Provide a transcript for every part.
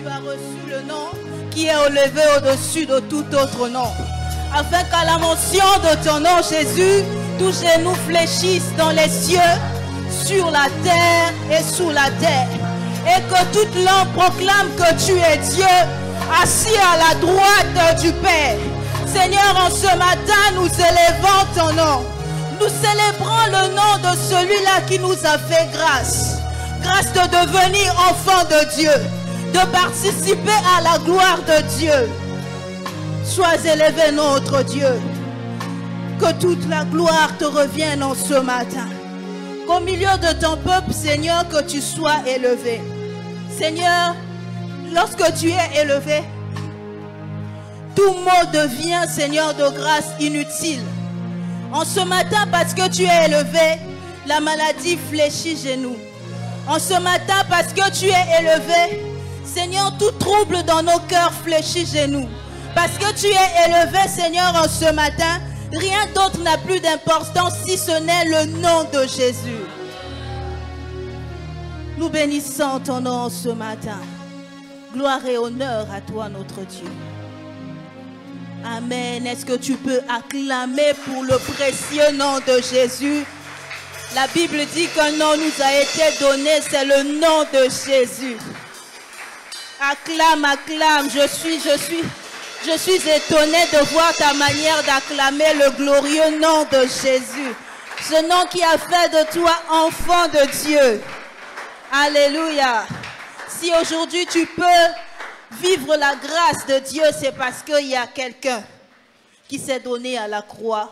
tu as reçu le nom qui est élevé au-dessus de tout autre nom. Afin qu'à la mention de ton nom, Jésus, tous genou fléchissent dans les cieux, sur la terre et sous la terre. Et que toute langue proclame que tu es Dieu, assis à la droite du Père. Seigneur, en ce matin, nous élevons ton nom. Nous célébrons le nom de celui-là qui nous a fait grâce. Grâce de devenir enfant de Dieu, de participer à la gloire de Dieu. Sois élevé, notre Dieu. Que toute la gloire te revienne en ce matin. Qu'au milieu de ton peuple, Seigneur, que tu sois élevé. Seigneur, lorsque tu es élevé, tout mot devient, Seigneur de grâce, inutile. En ce matin, parce que tu es élevé, la maladie fléchit chez nous. En ce matin, parce que tu es élevé, Seigneur, tout trouble dans nos cœurs fléchit chez nous. Parce que tu es élevé, Seigneur, en ce matin, rien d'autre n'a plus d'importance si ce n'est le nom de Jésus. Nous bénissons ton nom ce matin. Gloire et honneur à toi, notre Dieu. Amen. Est-ce que tu peux acclamer pour le précieux nom de Jésus? La Bible dit qu'un nom nous a été donné, c'est le nom de Jésus. Acclame, acclame. Je suis étonnée de voir ta manière d'acclamer le glorieux nom de Jésus. Ce nom qui a fait de toi enfant de Dieu. Alléluia. Si aujourd'hui tu peux vivre la grâce de Dieu, c'est parce qu'il y a quelqu'un qui s'est donné à la croix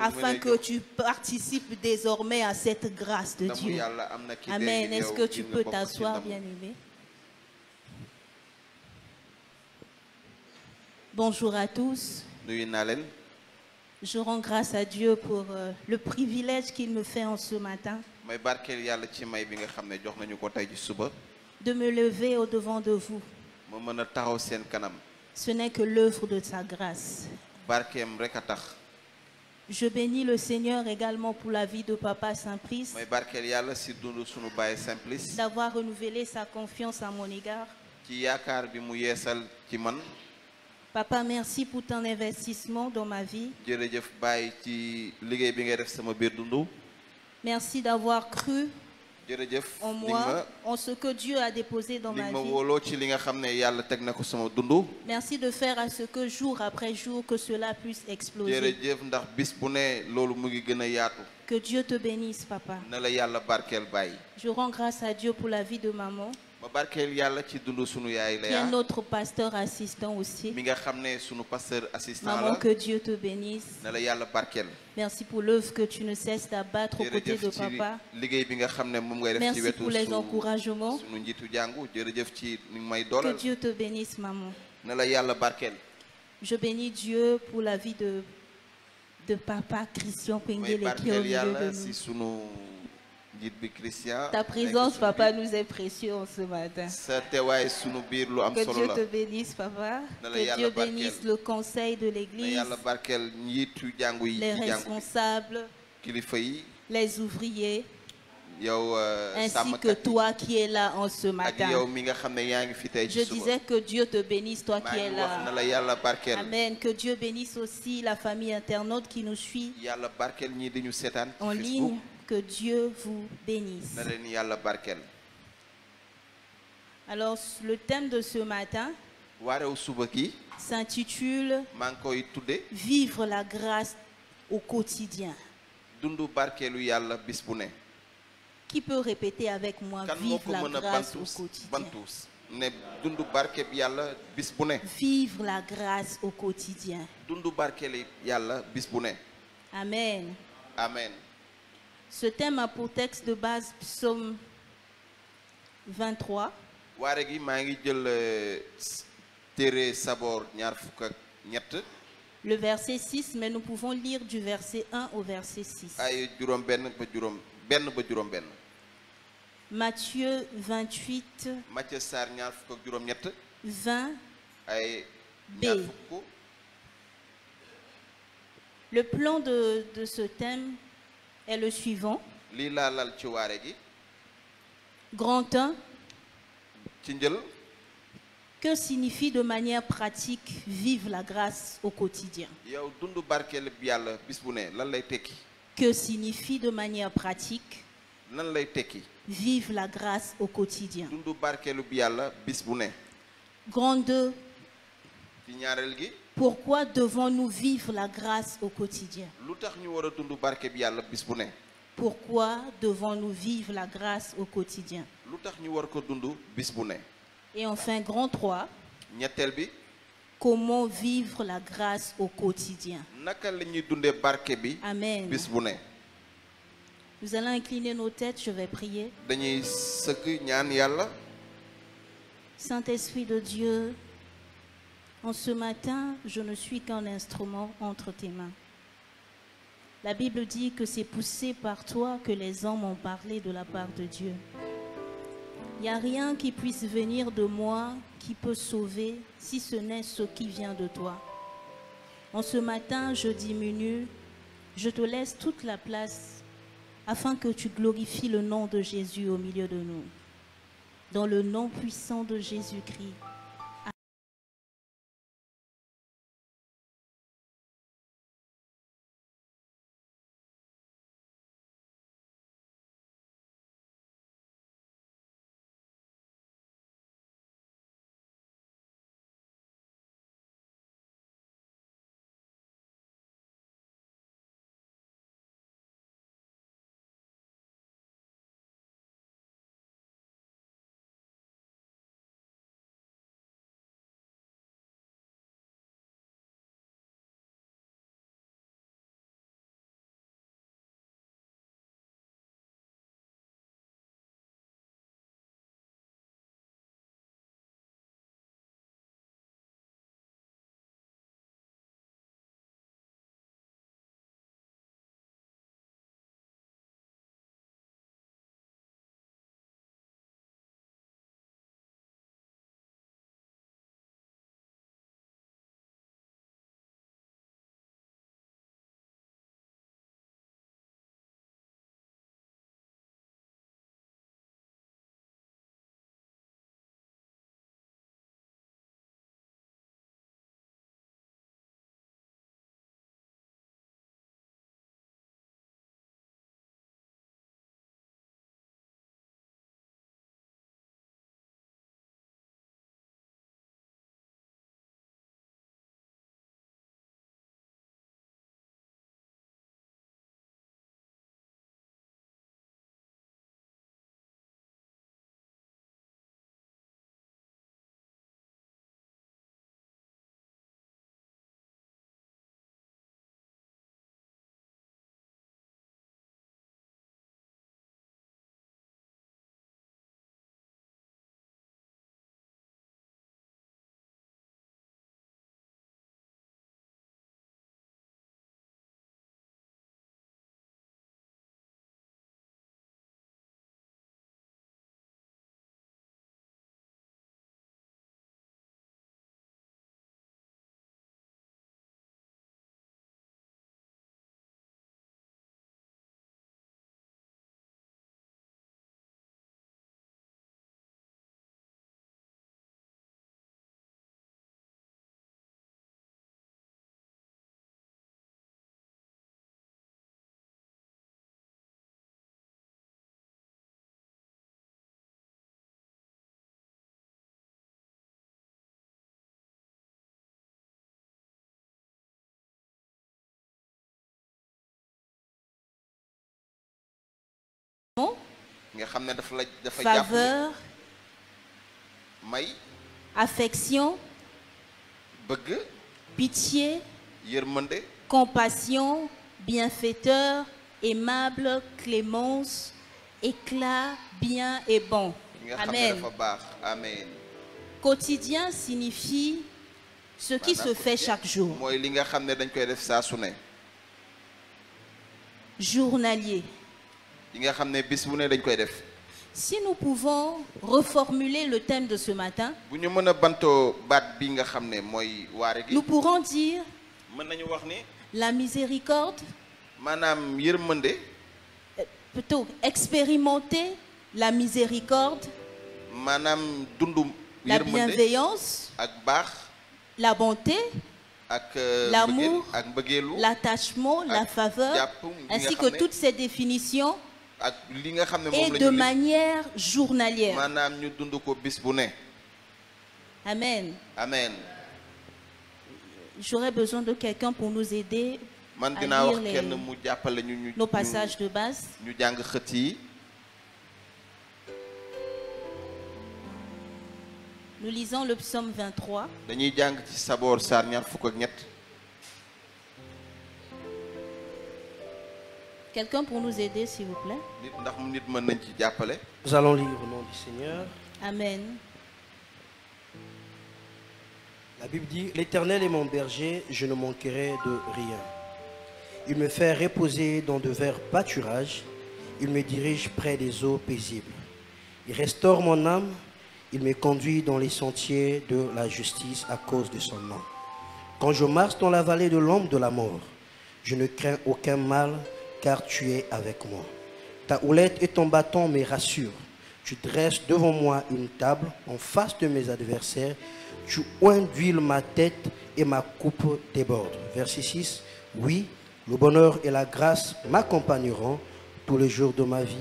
afin que tu participes désormais à cette grâce de Dieu. Amen. Est-ce que tu peux t'asseoir, bien-aimé? Bonjour à tous. Je rends grâce à Dieu pour le privilège qu'il me fait en ce matin de me lever au-devant de vous. Ce n'est que l'œuvre de sa grâce. Je bénis le Seigneur également pour la vie de Papa Saint-Price, d'avoir renouvelé sa confiance à mon égard. Papa, merci pour ton investissement dans ma vie. Merci d'avoir cru en moi, en ce que Dieu a déposé dans ma vie. Merci de faire à ce que jour après jour, que cela puisse exploser. Que Dieu te bénisse, Papa. Je rends grâce à Dieu pour la vie de maman, qui est notre pasteur assistant aussi. Maman, que Dieu te bénisse. Merci pour l'œuvre que tu ne cesses d'abattre aux côtés de Papa. Merci pour les encouragements. Que Dieu te bénisse, maman. Je bénis Dieu pour la vie de Papa Christian Pengele qui est au milieu de nous. Ta présence, Papa, nous est précieux en ce matin. Que Dieu te bénisse, Papa. Que Dieu bénisse le conseil de l'Église, les responsables, les ouvriers, ainsi que toi qui es là en ce matin. Je disais que Dieu te bénisse, toi qui es là. Amen. Que Dieu bénisse aussi la famille internaute qui nous suit en ligne. Que Dieu vous bénisse. Alors, le thème de ce matin s'intitule « Vivre la grâce au quotidien ». Qui peut répéter avec moi « Vivre la grâce au quotidien ». Vivre la grâce au quotidien. Amen. Amen. Ce thème a pour texte de base Psaume 23. Le verset 6, mais nous pouvons lire du verset 1 au verset 6. Matthieu 28, 20 B. Le plan de ce thème est le suivant. Grand 1. Que signifie de manière pratique vivre la grâce au quotidien? yow dundu barkeelu bi Yàlla bis bu ne lan lay tekki? Que signifie de manière pratique lan lay tekki? vivre la grâce au quotidien? dundu barkeelu bi Yàlla bis bu ne. Grande 2. ci ñaareel gi. Pourquoi devons-nous vivre la grâce au quotidien? lu tax ñu war a dundu barke bi Yàlla bis bu ne. Pourquoi devons-nous vivre la grâce au quotidien? lu tax ñu war ko dundu bis bu ne. Et enfin, grand 3. ñetteel bi. Comment vivre la grâce au quotidien? naka la ñuy dundee barke bi. Amen. bis bu ne. Nous allons incliner nos têtes, je vais prier. dañuy sëgg ñaan Yàlla. Saint-Esprit de Dieu, en ce matin, je ne suis qu'un instrument entre tes mains. La Bible dit que c'est poussé par toi que les hommes ont parlé de la part de Dieu. Il n'y a rien qui puisse venir de moi qui peut sauver si ce n'est ce qui vient de toi. En ce matin, je diminue, je te laisse toute la place afin que tu glorifies le nom de Jésus au milieu de nous. Dans le nom puissant de Jésus-Christ. Faveur, affection, pitié, compassion, bienfaiteur, aimable, clémence, éclat, bien et bon. Amen. Amen. Quotidien signifie ce qui se fait chaque jour. Journalier. Si nous pouvons reformuler le thème de ce matin, nous pourrons dire la miséricorde, plutôt expérimenter la miséricorde, la bienveillance, ak baax, la bonté, ak l'amour, ak mbëggeelu, l'attachement, la faveur, jàpp gi nga ainsi xam que ne- toutes ces définitions, ak li nga xam ne et moom la de ñu lim, manière journalière. maanaam ñu dund ko bis bu ne. Amen. Amen. J'aurais besoin de quelqu'un pour nous aider Man à dinaa lire wax kenn mu jàppale ñu nos passages de base. ñu jàng xët yi. Nous lisons le psaume 23. Dañuy jàng ci Saboor saar ñaar fukk ak ñett. Quelqu'un pour nous aider, s'il vous plaît. Nit ndax nit mën nañ ci jàppale. Nous allons lire au nom du Seigneur. Amen. La Bible dit, l'Éternel est mon berger, je ne manquerai de rien. Il me fait reposer dans de verts pâturages, il me dirige près des eaux paisibles. Il restaure mon âme, il me conduit dans les sentiers de la justice à cause de son nom. Quand je marche dans la vallée de l'ombre de la mort, je ne crains aucun mal, car tu es avec moi. Ta houlette et ton bâton me rassurent. Tu dresses devant moi une table en face de mes adversaires. Tu oins d'huile ma tête et ma coupe déborde. Verset 6. Oui, le bonheur et la grâce m'accompagneront tous les jours de ma vie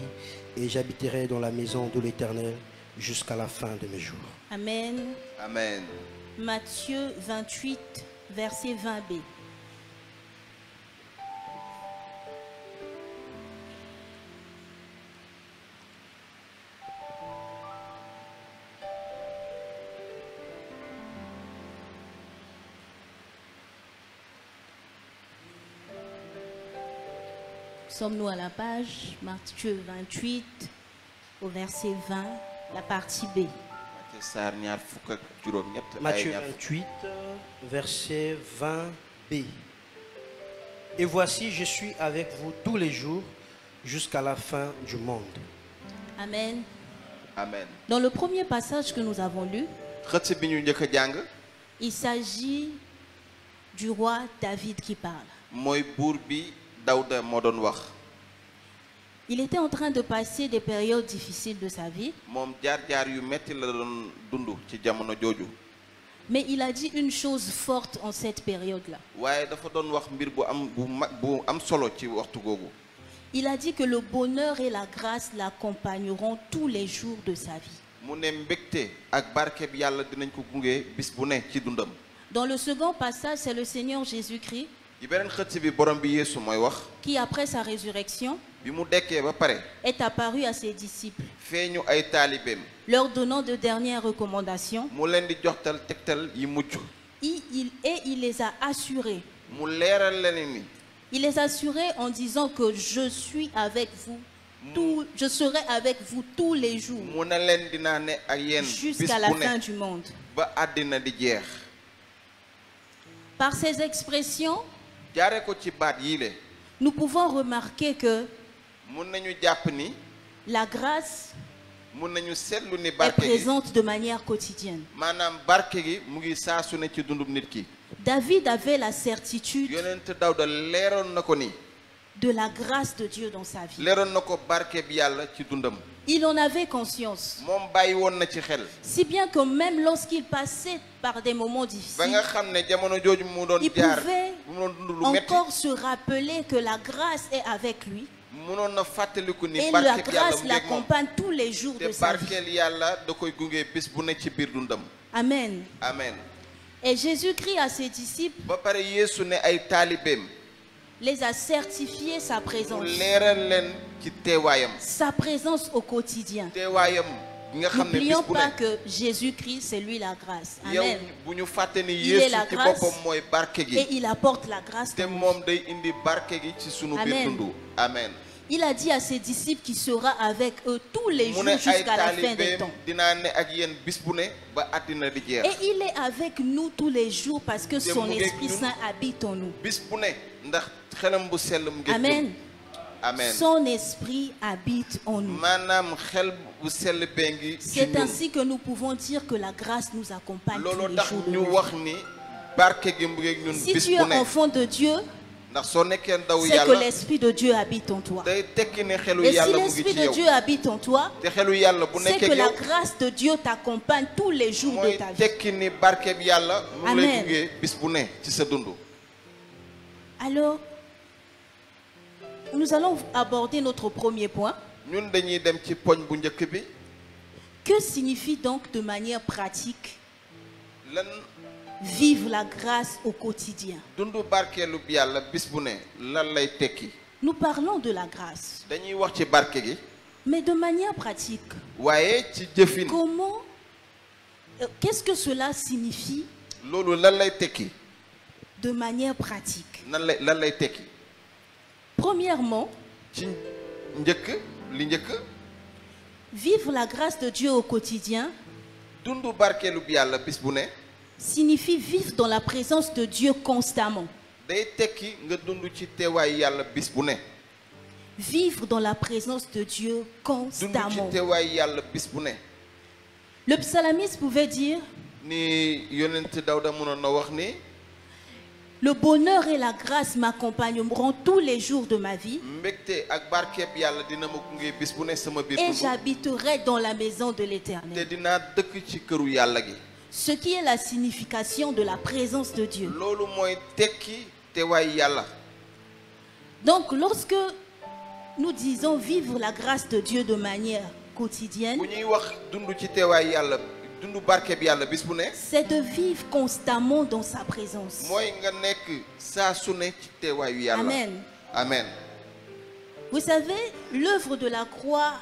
et j'habiterai dans la maison de l'Éternel jusqu'à la fin de mes jours. Amen. Amen. Matthieu 28, verset 20b. Sommes-nous à la page Matthieu 28, au verset 20, la partie B. Matthieu saar ñaar fukk ak juróom ñett. Matthieu 28, verset 20b. Et voici, je suis avec vous tous les jours jusqu'à la fin du monde. Amen. Amen. Dans le premier passage que nous avons lu, Xët bi ñu njëkk a jàng il s'agit du roi David qui parle. mooy buur bi Dawda moo doon wax. Il était en train de passer des périodes difficiles de sa vie, Moom jaar-jaar yu metti la doon dund ci jamono jooju. mais il a dit une chose forte en cette période-là. Waaye dafa doon wax mbir bu am solo ci waxtu googu. Il a dit que le bonheur et la grâce l'accompagneront tous les jours de sa vie. Mu ne mbégte ak barke bi Yàlla dinañ ko gunge bis bu ne ci dundam. Dans le second passage, c'est le Seigneur Jésus-Christ ci beneen xët bi borom bi Yeesu mooy wax. qui, après sa résurrection, Bi mu dekkee ba pare est apparu à ses disciples, feeñu ay taalibeem leur donnant de dernières recommandations. mu leen di joxtal tegtal yi mucc. Et il les a assurés. Mu leeral leen ni Il les a assurés en disant que je suis avec vous. Je serai avec vous tous les jours mu ne leen dinaa ne ak yéen bis jusqu'à la bu fin ne du monde. ba àddina di jeex. Par ces expressions, jaare ko ci baat yii le nous pouvons remarquer que mun nañu jàpp ni la grâce mun nañu seetlu ni est barke gi présente de manière quotidienne. maanaam barke gi mu ngi saa su ne ci dundum nit ki. David avait la certitude Yonent Dawda leeroon na ko ni de la grâce de Dieu dans sa vie. leeroon na ko barke bi Yàlla ci dundam. Il en avait conscience. Moom bàyyi woon na ci xel Si bien que même lorsqu'il passait par des moments ba difficiles, nga xam ne jamono jooju mu doon il jaar pouvait mu doon dund lu metti encore se rappeler que la grâce est avec lui mënoon na fàttaliku ni et la barke bi Yàlla grâce mu ngeeg moom l'accompagne tous les jours te de sa vie. barkeel Yàlla da koy gunge bis bu ne ci biir dundam. Amen. Amen. Et Jésus-Christ à ses disciples ba pare Yeesu ne ay taalibeem les a certifiés sa mu présence. leeral leen ci teewaayam Sa présence au quotidien. teewaayam bi nga xam ne bis N'oublions bu pas ne que Jésus-Christ, c'est lui la grâce. yow Amen. bu ñu fàtte ni Il est Yeesu la ci grâce boppam mooy barke Et gi il apporte la grâce. te dans nos moom vies. day indi barke gi ci sunu biir Amen. dundu. Amen. Il a dit à ses disciples qu'il sera avec eux tous les mu jours ne ay jusqu'à la fin des taalibeem temps. dinaa ne ak yéen bis bu ne ba àddina di jeex. Et il est avec nous tous les jours parce que son mu ngeeg Esprit ñun. Saint habite en nous. bis bu ne ndax xelam bu sell mu ngi Amen. Amen. Son Esprit habite en nous. maanaam xel bu sell bee ngi ci C'est ñun. ainsi que nous pouvons dire que la grâce nous accompagne tous loolu les tax jours de ñu nos vies. wax ni barke gi mu ngi ñun Si bis tu bu es ne enfant de Dieu, ndax soo nekkee ndaw c'est que yàlla l'Esprit de Dieu habite en toi. day tekki ne xelu Et si yàlla mu ngi l'Esprit ci de yow Dieu habite en toi, te xelu yàlla bu c'est nekkee que yow la grâce de Dieu t'accompagne tous les jours de mooy ta vie. tekki ni barke bi yàlla mu ngi lay Amen. gunge bis bu ne ci sa dund. Alors, nous allons aborder notre premier point. ñun dañuy dem ci poñ bu njëkk bi. Que signifie donc de manière pratique lan vivre la grâce au quotidien? dundu barkeelu bi yàlla bis bu ne lan lay tekki. Nous parlons de la grâce, dañuy wax ci barke gi mais de manière pratique. waaye ci jëfin Comment, qu'est-ce que cela signifie loolu lan lay tekki de manière pratique? lan lay tekki. Premièrement, ci njëkk li njëkk vivre la grâce de Dieu au quotidien dundu barkeelu bi yàlla bis bu ne signifie vivre dans la présence de Dieu constamment. day tekki nga dund ci teewaayu yàlla bis bu ne. Vivre dans la présence de Dieu dund constamment. ci teewaayu yàlla bis bu ne. Le psalmiste pouvait dire, ni yonent Dawda mënoon na wax ni le bonheur et la grâce m'accompagneront tous les jours de ma vie mbégte ak barkeeb yàlla dina ma gunge bis bu ne sama biir et dund j'habiterai dans la maison de te l'Éternel. dinaa dëkk ci këru yàlla gi. Ce qui est la signification de la présence de Dieu. loolu mooy tekki teewaayu yàlla. Donc, lorsque nous disons vivre la grâce de Dieu de manière quotidienne, bu ñuy wax dund ci teewaayu yàlla dund barkeeb yàlla bis bu ne c'est de vivre constamment dans sa présence. mooy nga nekk saa su ne ci teewaayu yàlla. Amen. amen. Vous savez, l'œuvre de la croix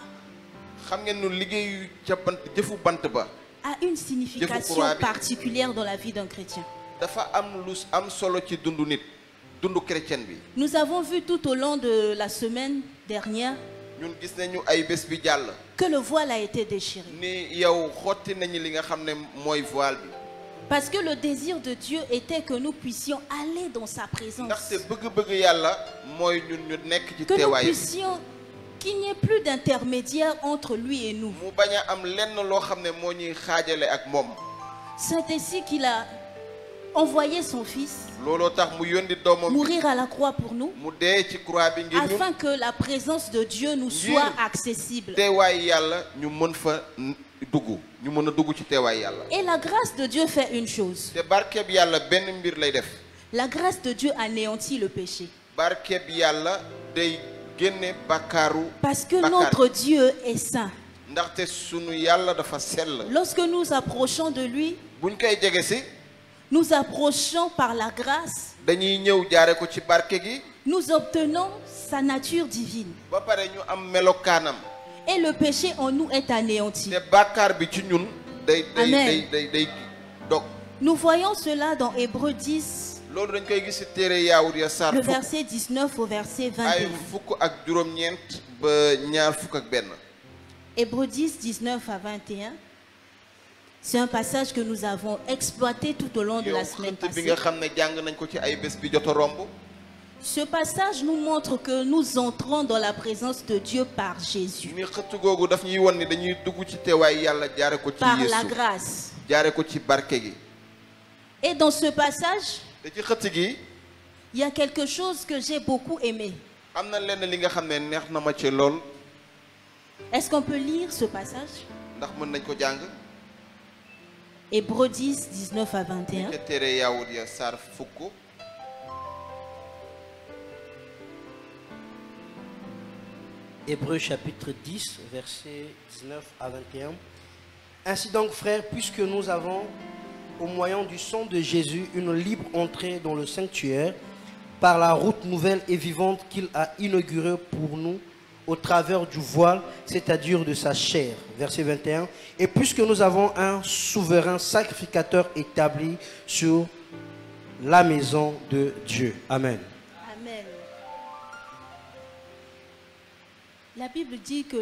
xam ngeen nu liggéeyu ca bant jëfu bant ba a une signification croix bi. particulière dans la vie d'un chrétien. dafa am lu am solo ci dundu nit dundu chrétien bi. Nous avons vu tout au long de la semaine dernière ñun gis nañu ay bés bi jàll que le voile a été déchiré. ni yow xotti nañu li nga xam ne mooy voile bi Parce que le désir de Dieu était que nous puissions aller dans sa présence. ndaxte bëgg-bëgg yàlla mooy ñun ñu nekk ci Que nous teewaayam puissions, qu'il n'y ait plus d'intermédiaire entre lui et nous. mu bañ a am lenn loo xam ne moo ñuy xaajale ak moom. C'est ainsi qu'il a envoyé son fils looloo tax mu yónni doomam mourir à la croix pour nous, mu dee ci croix bi ngir ñun afin que la présence de Dieu nous soit accessible. teewaayu yàlla ñu mën fa dugg ñu mën a dugg ci teewaayu yàlla. Et la grâce de Dieu fait une chose. te barkeeb yàlla benn mbir lay def. La grâce de Dieu anéantit le péché. barkeeb yàlla day génne bakkaaru Parce que bakkaar. notre Dieu est saint. ndaxte sunu yàlla dafa sell. Lorsque nous approchons de lui, buñ koy jege si nous approchons par la grâce, dañuy ñëw jaare ko ci barke gi nous obtenons sa nature divine. ba pare ñu am melokaanam Et le péché en nous est anéanti. te bàkkaar bi ci ñun day Amen. day dog. Nous voyons cela dans Hébreux 10, loolu dañ koy gis ci téere yaawut ya saar le fukk verset 19 au verset ay 21. fukk ak juróom-ñeent ba ñaar fukk ak benn. Hébreux 10, 19 à 21. C'est un passage que nous avons exploité tout au long de yow la semaine xëtt bi passée. nga xam ne jàng nañ ko ci ay bés bi jot a romb. Ce passage nous montre que nous entrons dans la présence de Dieu par Jésus, ni xëtt googu daf ñuy won ni dañuy dugg ci teewaay yàlla jaare ko ci par la Yeesu grâce. jaare ko ci barke gi. Et dans ce passage, te ci xëtt gi il y a quelque chose que j'ai beaucoup aimé. am na lenn li nga xam ne neex na ma ci lool. Est-ce qu'on peut lire ce passage? ndax mën nañ ko jàng. Hébreux 10, 19 à 21. ca téere yaawut ya saar fukk. Hébreux chapitre 10, versets 19 à 21. Ainsi donc, frères, puisque nous avons, au moyen du sang de Jésus, une libre entrée dans le sanctuaire, par la route nouvelle et vivante qu'il a inaugurée pour nous, au travers du voile, c'est-à-dire de sa chair. Verset 21. Et puisque nous avons un souverain sacrificateur établi sur la maison de Dieu. Amen. Amen. La Bible dit que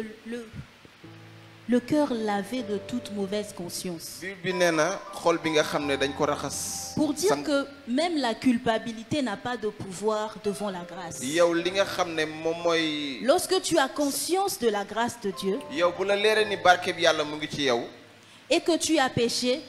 le cœur lavé de toute mauvaise conscience. Bible bi nee na xol bi nga xam ne dañ ko raxas. Pour dire que même la culpabilité n'a pas de pouvoir devant la grâce. yow li nga xam ne moom mooy. Lorsque tu as conscience de la grâce de Dieu yow bu la leeree ni barke bi yàlla mu ngi ci yow. et que tu as péché,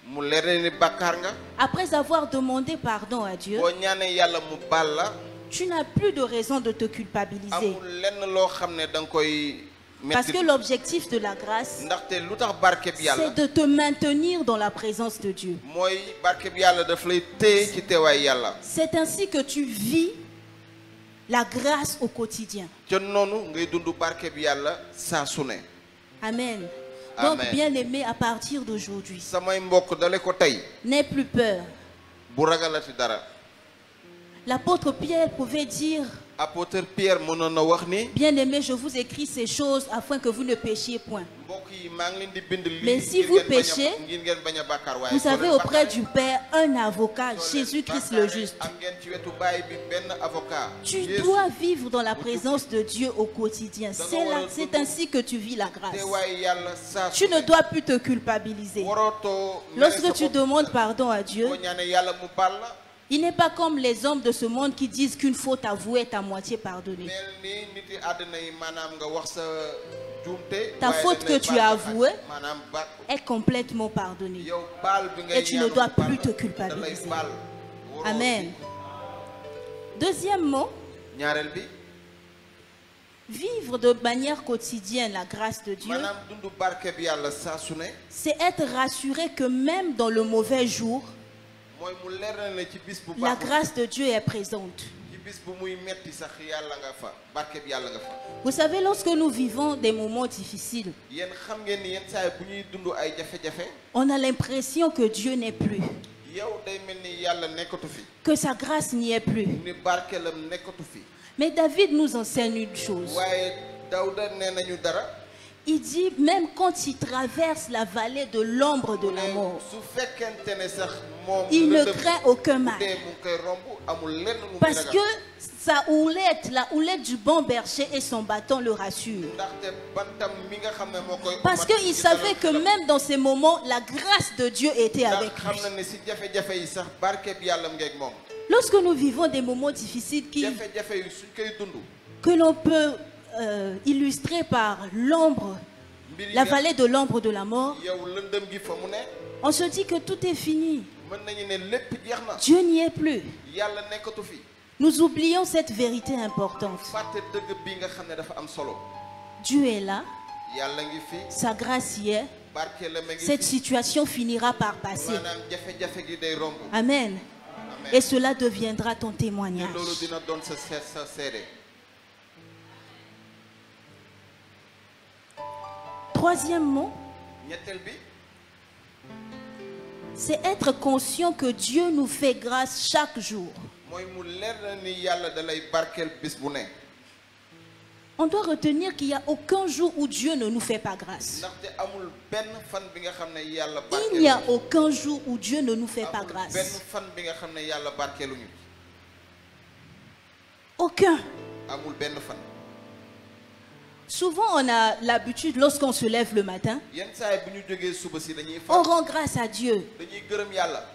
mu leeree ni bàkkaar nga. après avoir demandé pardon à Dieu, boo ñaanee yàlla mu baal la. tu n'as plus de raison de te culpabiliser. amul lenn loo xam ne da nga koy Parce metti que l'objectif de la grâce, ndaxte lu tax barke bi yàlla c'est de te maintenir dans la présence de Dieu. mooy barke bi yàlla daf lay téye ci teewaay yàlla. C'est ainsi que tu vis la grâce au quotidien. ca noonu ngay dund barke bi yàlla saa su ne. Amen. Donc, Amen. bien-aimé, à partir d'aujourd'hui, samay mbokk dale ko tey n'aie plus peur. bu ragalati dara. L'apôtre Pierre pouvait dire, apôtre Pierre mënoon na wax ni. bien-aimé, je vous écris ces choses afin que vous ne péchiez point. mbokk yi maa ngi leen di bind lii Mais si ngir vous ngeen bañ a- péchez, ngir ngeen bañ a bàkkaar waaye Vous avez auprès du Père un avocat, soo leen Jésus-Christ le bàkkaaree, juste. am ngeen ci wetu baay bi benn avocat. Tu Jésus. dois vivre dans la présence de Dieu au quotidien. C'est ainsi que tu vis la grâce. teewaay yàlla saa su Tu ne dois plus te culpabiliser. warootoo mere sa Lorsque tu bopp. demandes pardon à Dieu, boo ñaanee yàlla mu baal la. il n'est pas comme les hommes de ce monde qui disent qu'une faute avouée est à moitié pardonnée. mel ni nit yi àddina yi maanaam nga wax sa juumte. Ta waaye faute dañ lay que tu baal as ak- avouée maanaam ba est complètement pardonnée. yow baal bi ngay Et tu ne ñaan dois mu baal plus te la, culpabiliser. da lay baal. Waroo Amen. Deuxièmement, di- ñaareel bi vivre de manière quotidienne la grâce de Dieu, maanaam dundu barke bi yàlla saa su ne c'est être rassuré que même dans le mauvais jour, mooy mu leer na ne ci bis bu la baax grâce de Dieu est présente. ci bis bu muy metti sax yàlla nga fa barke bi yàlla nga fa. Vous savez, lorsque nous vivons des moments difficiles, yéen xam ngeen ni yenn saa yi bu ñuy dund ay jafe-jafe on a l'impression que Dieu n'est plus, yow day mel ni yàlla nekkatu fi que sa grâce n'y est plus. ni barkeelam nekkatu fi Mais David nous enseigne une chose. waaye Dawda nee nañu dara. Il dit, même quand il traverse la vallée de l'ombre de la mort, su fekkente ne sax moom il ne lëndëm craint aucun mal. dee mu ngi koy romb amul lenn lu muy Parce ragal. que sa houlette, la houlette du bon berger et son bâton le rassurent. ndaxte bantam mi nga xam ne moo koy Parce qu'il savait que même dans ces moments, la grâce de Dieu était avec ndax xam lui. na ne si jafe-jafe yi sax barke bi yàlla mu ngeeg moom. Lorsque nous vivons des moments difficiles jafe-jafe yi suñ koy dund que l'on peut illustrer par l'ombre, mbir yi la nga- vallée de l'ombre de la mort, yow lëndëm gi fa mu ne on se dit que tout est fini. mën nañu ne lépp jeex na Dieu n'y est plus. yàlla nekkatu fi Nous oublions cette vérité importante. fàtte dëgg bi nga xam ne dafa am solo Dieu est là, yàlla ngi fi sa grâce y est. barke la ma ngi Cette fi situation finira par passer. maanaam jafe-jafe gi day romb. Amen. Amen. Et cela deviendra ton te témoignage. loolu dina doon sa seede. Troisièmement, ñetteel bi c'est être conscient que Dieu nous fait grâce chaque jour. mooy mu leer na ni yàlla da lay barkeel bis bu ne. On doit retenir qu'il n'y a aucun jour où Dieu ne nous fait pas grâce. ndaxte amul benn fan bi nga xam ne yàlla Il barkeelu. n'y a aucun jour où Dieu ne nous fait pas amul benn grâce. fan bi nga xam ne yàlla barkeeluñu. Aucun. amul benn fan. Souvent, on a l'habitude, lorsqu'on se lève le matin, yenn saa yi bu ñu jógee suba si dañuy on far rend grâce à Dieu. dañuy gërëm yàlla.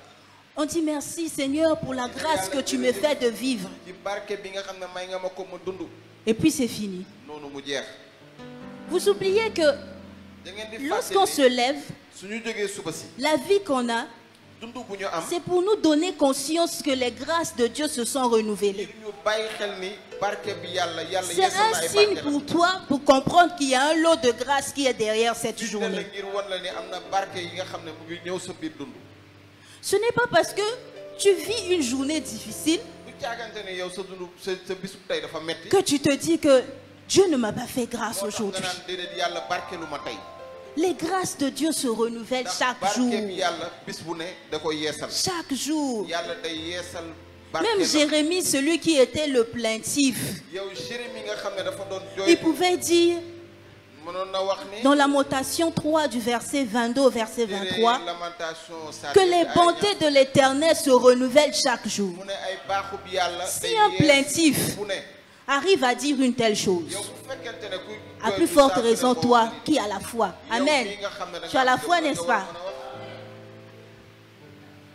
On dit merci Seigneur pour la grâce que tu me fais de vivre. ci barke bi nga xam ne may nga ma ko ma dund. Et puis c'est fini. noonu mu jeex. Vous oubliez que da ngeen di lorsqu'on se fàtte lève, ni su ñu jógee suba si la vie qu'on a, dund bu ñu am. c'est pour nous donner conscience que les grâces de Dieu se sont renouvelées. ngir ñu bàyyi xel ni barke bi yàlla C'est yeesal na un ay signe barke la. pour toi pour comprendre qu'il y a un lot de grâce qui est derrière cette firnde la journée. ngir wan la ni am na barke yi nga xam ne mu ngi ñëw sa biir dund. Ce n'est pas parce que tu vis une journée difficile bu caagante ne yow sa dund sa bisu tey dafa metti que tu te dis que Dieu ne m'a pas fait grâce moo tax nga aujourd'hui. naan déedéet yàlla barkeelu ma tey. Les grâces de Dieu se renouvellent ndax chaque barke jour. bi yàlla bis bu ne da koy yeesal. Chaque jour. yàlla day yeesal Même barke Jérémie, celui qui était le plaintif, yow Jérémie nga xam ne dafa doon il jooy pouvait dire mënoon na wax ni dans Lamentation 3 du verset 22 au verset 23 lamentation que les bontés de l'Éternel se renouvellent chaque jour. mu ne ay baaxu bi yàlla Si day un yees plaintif bu ne arrive à dire une telle chose, yow bu fekkente ne ku à jooy plus du forte saa su ne raison boo toi xam qui as la foi. ni yow Amen. mii nga xam ne da Tu as nga la am foi, gëm, n'est-ce nga war pas? a mën a wax.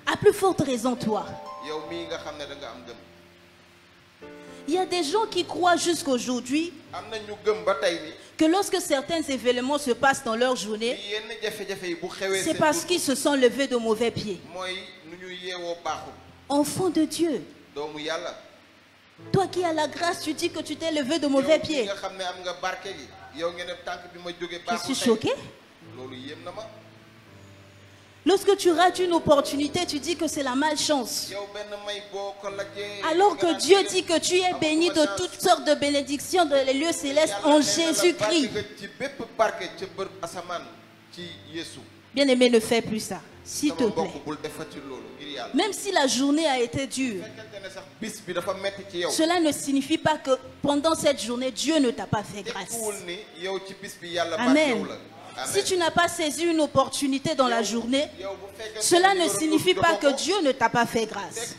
À plus forte raison toi. yow mii nga xam ne da nga am gëm. Il y a des gens qui croient jusqu'aujourd'hui am na ñu gëm ba tey ni que lorsque certains événements se passent dans leur journée, li yenn jafe-jafe yi bu xewee c'est seen parce dund qu'ils se sont levés de mauvais pieds. mooy nu ñu yeewoo baaxul Enfants de Dieu, doomu yàlla Toi qui as la grâce, tu dis que tu t'es levé de mauvais pieds. Je suis choquée. Lorsque tu rates une opportunité, tu dis que c'est la malchance. Alors que Dieu dit que tu es béni de toutes sortes de bénédictions dans les lieux célestes en Jésus-Christ. Bien-aimé, ne fais plus ça, s'il te plaît. Même si la journée a été dure, cela ne signifie pas que pendant cette journée, Dieu ne t'a pas fait grâce. Amen. Si tu n'as pas saisi une opportunité dans la journée, cela ne signifie pas que Dieu ne t'a pas fait grâce.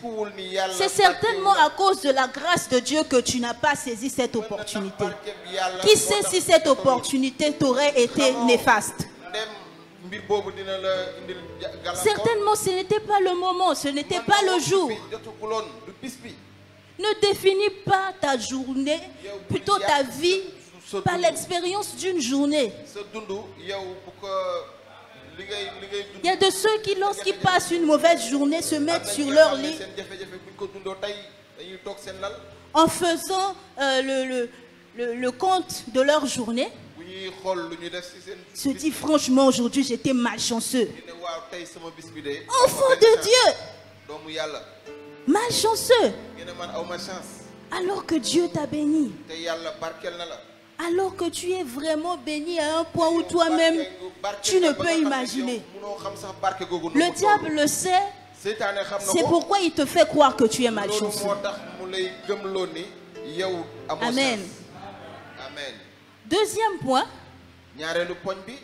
C'est certainement à cause de la grâce de Dieu que tu n'as pas saisi cette opportunité. Qui sait si cette opportunité t'aurait été néfaste? Certainement, ce n'était pas le moment, ce n'était pas le jour. Ne définis pas ta journée, plutôt ta vie, par l'expérience d'une journée. Il y a de ceux qui, lorsqu'ils passent une mauvaise journée, se mettent sur leur lit en faisant le compte de leur journée. Se dit franchement, aujourd'hui j'étais malchanceux. Enfant de Dieu, malchanceux. Alors que Dieu t'a béni. Alors que tu es vraiment béni à un point où toi-même, tu ne peux imaginer. Le diable le sait, c'est pourquoi il te fait croire que tu es malchanceux. Amen. Deuxième point,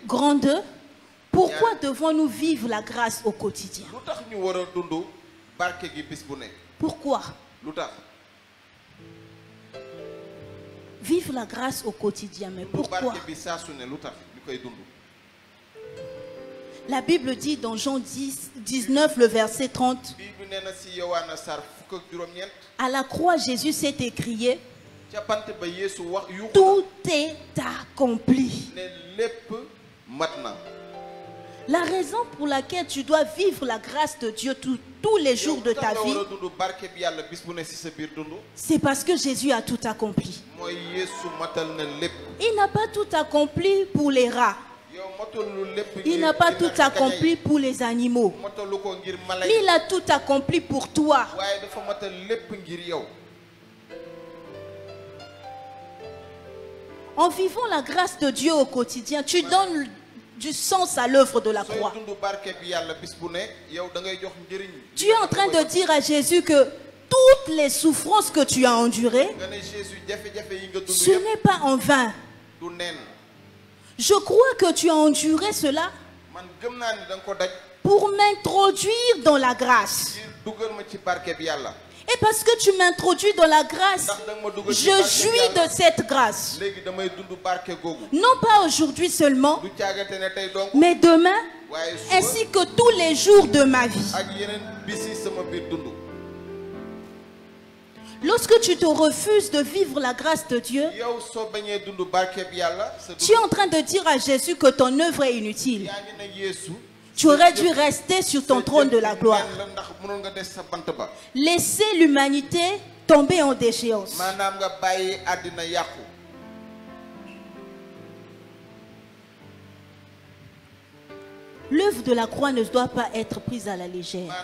grand 2, pourquoi devons-nous vivre la grâce au quotidien? Pourquoi? Vivre la grâce au quotidien, mais pourquoi? La Bible dit dans Jean 19, le verset 30, à la croix, Jésus s'est écrié, tout est accompli. La raison pour laquelle tu dois vivre la grâce de Dieu tous les jours de ta vie, c'est parce que Jésus a tout accompli. Il n'a pas tout accompli pour les rats. Il n'a pas tout accompli pour les animaux. Mais il a tout accompli pour toi. En vivant la grâce de Dieu au quotidien, tu donnes du sens à l'œuvre de la croix. Tu es en train de dire à Jésus que toutes les souffrances que tu as endurées, ce n'est pas en vain. Je crois que tu as enduré cela pour m'introduire dans la grâce. Et parce que tu m'introduis dans la grâce, je jouis de cette grâce. Non pas aujourd'hui seulement, mais demain, ainsi que tous les jours de ma vie. Lorsque tu te refuses de vivre la grâce de Dieu, tu es en train de dire à Jésus que ton œuvre est inutile. Tu aurais dû rester sur ton trône de la gloire. Laisser l'humanité tomber en déchéance. L'œuvre de la croix ne doit pas être prise à la légère.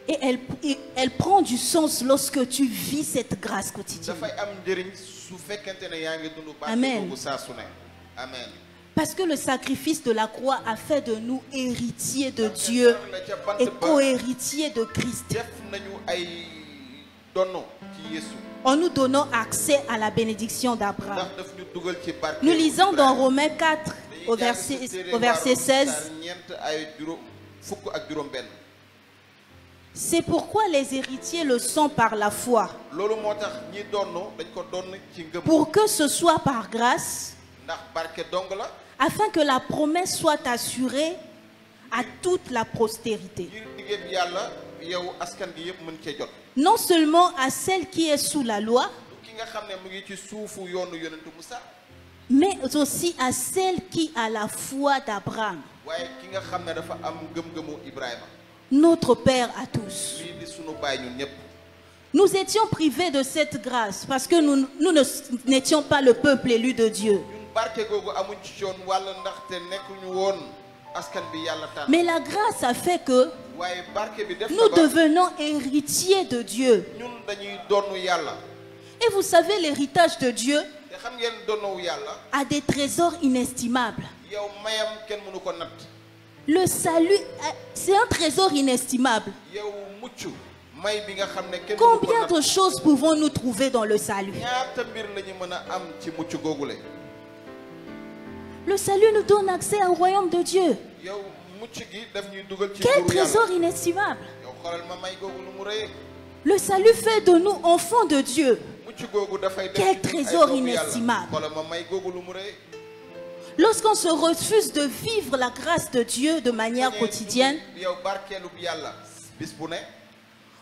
Et elle prend du sens lorsque tu vis cette grâce quotidienne. Amen. Parce que le sacrifice de la croix a fait de nous héritiers de Dieu et co-héritiers de Christ, en nous donnant accès à la bénédiction d'Abraham. Nous lisons dans Romains 4 au verset 16. C'est pourquoi les héritiers le sont par la foi, pour que ce soit par grâce, afin que la promesse soit assurée à toute la postérité. Non seulement à celle qui est sous la loi, mais aussi à celle qui a la foi d'Abraham. notre Père à tous. lii di sunu baay ñun ñëpp. Nous étions privés de cette grâce parce que nous n'étions pas le peuple élu de Dieu. ñun barke googu amuñ ci yoon wàll ndaxte nekkuñu woon askan bi yàlla tànn. Mais la grâce a fait que waaye barke bi def na nous ba devenons héritiers de Dieu. ñun dañuy donnu yàlla. Et vous savez, l'héritage de Dieu te xam ngeen donnowu yàlla. a des trésors inestimables. yow mayam kenn mënu ko natt. Le salut, c'est un trésor inestimable. yow mucc may bi nga xam ne kenn mënu ko Combien natt. de choses pouvons-nous trouver dans le salut? ñaata mbir la ñu mën a am ci mucc googule. Le salut nous donne accès au royaume de Dieu. yow mucc gi daf ñuy dugal ci Quel nguuru yàlla. trésor inestimable! yow xoolal ma may googu lu mu rëy. Le salut fait de nous enfants de Dieu. mucc googu dafay def Quel ci ñun ay trésor doomu yàlla. inestimable. xoolal ma may googu lu mu rëy. Lorsqu'on se refuse de vivre la grâce de Dieu de manière quotidienne, yow barkeelu bi yàlla bis bu ne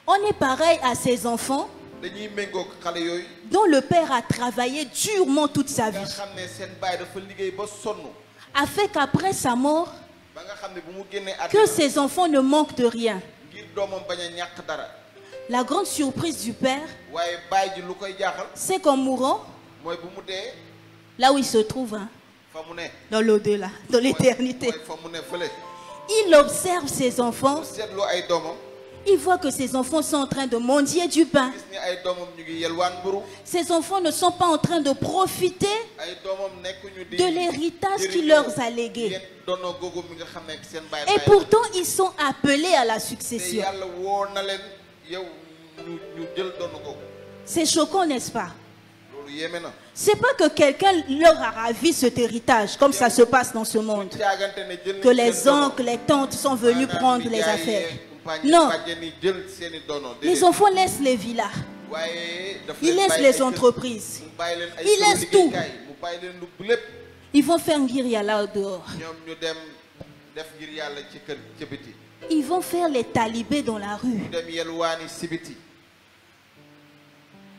on est pareil à ces enfants dañuy méngoog xale yooyu dont le Père a travaillé durement toute sa nga vie, xam ne seen baay dafa liggéey ba sonn afin qu'après sa mort, ba nga xam ne bu mu génnee que àddina ces enfants ne manquent de rien. ngir doomam bañ a ñàkk dara. La grande surprise du Père, waaye baay ji lu koy jaaxal c'est qu'en mourant, mooy bu mu dee là où il se trouve, hein, fa mu ne dans l'au-delà, dans l'éternité, mooy fa mu ne fële il observe ses enfants, bu seetloo ay doomam il voit que ses enfants sont en train de mendier du pain. gis ni ay doomam ñu ngi yelwaan mburu Ces enfants ne sont pas en train de profiter ay doomam nekkuñu di de l'héritage qu'il leur a légué. yéen doonoo googu mi nga xam ne seen baay Et baay pourtant, ils sont appelés à la te succession. yàlla woo na leen yow ñu jël doonu googu C'est choquant, n'est-ce pas? loolu yéeme na. C'est pas que quelqu'un leur a ravi cet héritage, comme ça se passe dans ce monde. caagante ne jël nañ Que les seen dono. oncles, les tantes sont venus Maanaam prendre les nijaay affaires. yeeg kumpaañ Non. bàjjen yi jël seeni dono. Les Déedéet. enfants laissent les villas, waaye daf ils leen laissent bàyyi les ay kër. entreprises, mu bàyyi leen ay ils këru laissent tout. liggéeykaay. mu bàyyi leen lu lépp. Ils vont faire guérilla là dehors. ñoom ñu dem def ngir yàlla ci kër ca biti. Ils vont faire les talibés dans la rue. ñu dem yelwaani si biti.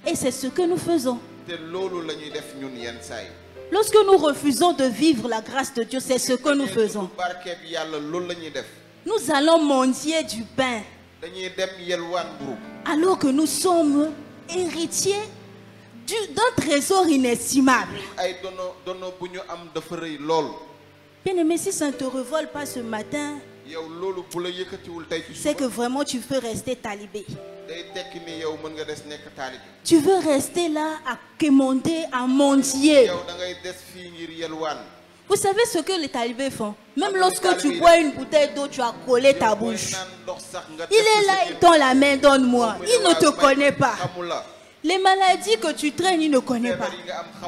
Et c'est ce que nous faisons. te loolu la ñuy def ñun yenn saa yi. Lorsque nous refusons de vivre la grâce de Dieu, c'est ce que nous faisons. barke bi yàlla loolu la ñuy def. Nous allons mendier du pain dañuy dem yelwaan mburu. alors que nous sommes héritiers d'un trésor inestimable. ay dono bu ñu am dafa rëy lool. Bien-aimé, si ça ne te revole pas ce matin, yow loolu bu la yëkkatiwul tey ci c'est que suba vraiment tu peux rester talibé. day tekki ni yow mën nga des nekk taalibe. Tu veux rester là à quémander, à mendier. yow da ngay des fii ngir yelwaan. Vous savez ce que les talibés font? Même lorsque tu bois une bouteille d'eau, tu as collé ta bouche. Il est là, il tend la main, donne-moi. Il ne te connaît pas. Les maladies que tu traînes, il ne connaît pas.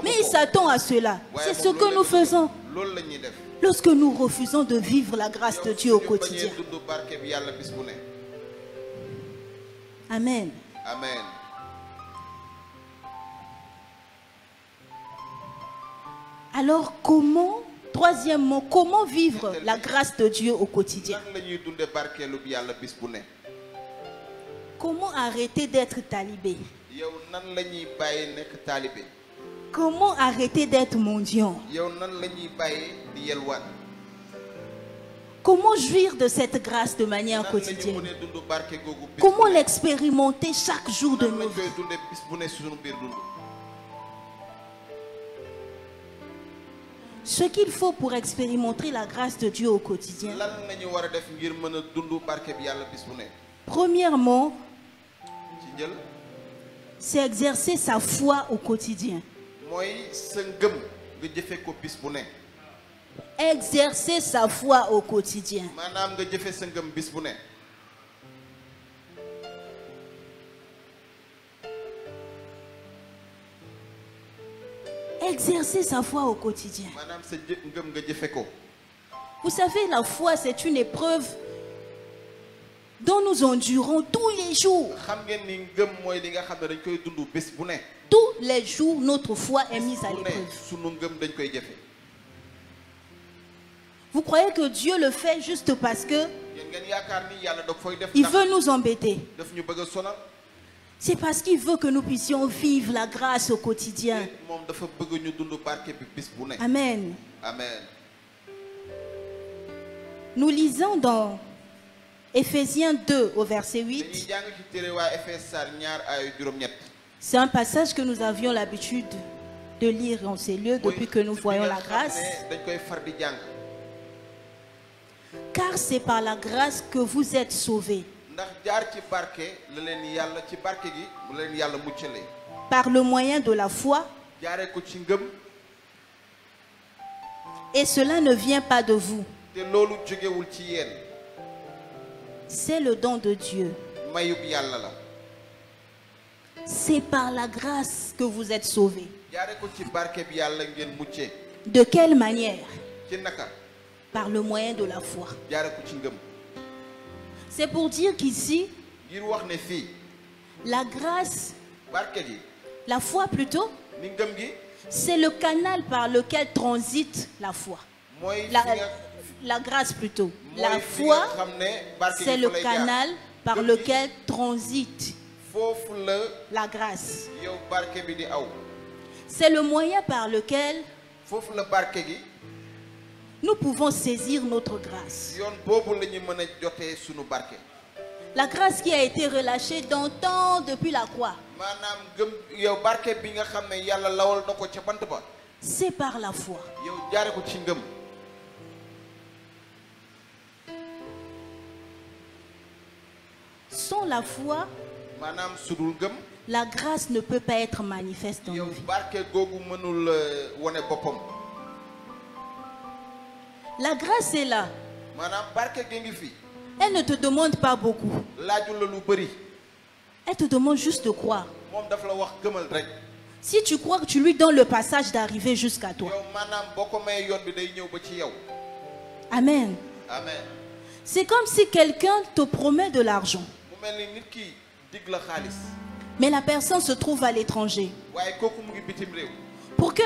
Mais il s'attend à cela. C'est ce que nous faisons. loolu la ñuy def. Lorsque nous refusons de vivre la grâce de Dieu au quotidien. yow dund barke bi yàlla bis bu ne. Amen. amen. Alors troisièmement, comment vivre la grâce de Dieu au quotidien? nan la ñuy dunde barkeelu bi yàlla bis bu ne. Comment arrêter d'être talibé? yow nan la ñuy bàyyi nekk taalibe. Comment arrêter d'être mendiant? yow nan la ñuy bàyyi di yelwaan. Comment jouir de cette grâce de manière nan la ñuy quotidienne? mënee dund barke googu bis Comment bu ne. l'expérimenter chaque jour de nan nos lañ vies? koy dunde bis bu ne suñu biir dund. Ce qu'il faut pour expérimenter la grâce de Dieu au quotidien. lan la ñu war a def ngir mën a dund barke bi yàlla bis bu ne. Premièrement, ci njël c'est exercer sa foi au quotidien. mooy sa ngëm nga jëfe ko bis bu ne. Exercer sa foi au quotidien. maanaam nga jëfe sa ngëm bis bu ne. Exercer sa foi au quotidien. maanaam sa ngëm nga jëfe ko. Vous savez, la foi, c'est une épreuve dont nous endurons tous les jours. xam ngeen ni ngëm mooy li nga xam ne dañ koy dund bés bu ne. Tous les jours, notre foi est mise à bu ne l'épreuve. sunu ngëm dañ koy jëfe. Vous croyez que Dieu le fait juste parce que yéen ngeen yaakaar ni yàlla da koy def. il veut nous embêter? daf ñu bëgg a sonal. C'est parce qu'il veut que nous puissions vivre la grâce au quotidien. moom dafa bëgg ñu dund barke bi bis bu ne. Amen. amen. Nous lisons dans Éphésiens 2 au verset 8. dañuy jàng ci téere waa Efes saar ñaar aayu juróom-ñett. C'est un passage que nous avions l'habitude de lire en ces lieux depuis que nous voyons la grâce. dañ koy far di jàng. Car c'est par la grâce que vous êtes sauvés, ndax jaar ci barke la leen yàlla ci barke gi mu leen yàlla muccalee. par le moyen de la foi, jaaree ko ci ngëm. et cela ne vient pas de vous. te loolu jógewul ci yéen. C'est le don de Dieu. mayub yàlla la. C'est par la grâce que vous êtes sauvés. jaaree ko ci barke bi yàlla ngeen muccee. De quelle manière? ci naka. Par le moyen de la foi. jaaree ko ci ngëm. C'est pour dire qu'ici, ngir wax ne fii. la grâce, barke gi. la foi plutôt, ni ngëm gi. c'est le canal par lequel transite la foi. mooy La grâce plutôt. mooy La fi foi, nga xam ne barke gi c'est le fa lay jaar. canal par Ngëm gi lequel transite foofu la la grâce. yow barke bi di aw. C'est le moyen par lequel foofu la barke gi. nous pouvons saisir notre grâce. yoon boobu la ñu mën a jotee sunu barke. La grâce qui a été relâchée d'antan depuis la croix, maanaam gëm yow barke bi nga xam ne yàlla lawal na ko ca bant ba. c'est par la foi. yow jaare ko ci ngëm. Sans la foi, maanaam sudul ngëm. la grâce ne peut pas être manifeste dans yow nos vies. barke googu mënul wone boppam. La grâce est là. maanaam barke gi ngi fi. Elle ne te demande pas beaucoup. laaju la lu bëri. Elle te demande juste de croire. moom daf la wax gëmal rek. Si tu crois que tu lui donnes le passage d'arriver jusqu'à toi. yow maanaam boo ko may yoon bi day ñëw ba ci yow. Amen. amen. C'est comme si quelqu'un te promet de l'argent, mu mel ni nit ki dig la xaalis. mais la personne se trouve à l'étranger. waaye kooku mu ngi bitim réew. Pour que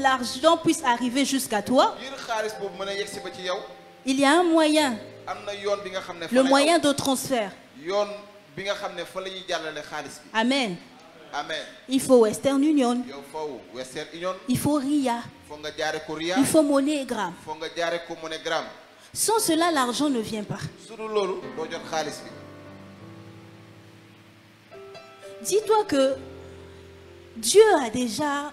l'argent puisse arriver jusqu'à toi, ngir xaalis boobu mën a yegsi ba ci yow. il y a un moyen, am na yoon bi nga xam ne. le moyen de transfert. yoon bi nga xam ne fa la ñuy jàllale xaalis bi. Amen. amen. Il faut Western Union, yow foofu Western Union. il faut RIA, foo nga jaare ko Ria. il faut MoneyGram. foo nga jaare ko MoneyGram. Sans cela, l'argent ne vient pas. su dul loolu doo jot xaalis bi. Dis-toi que Dieu a déjà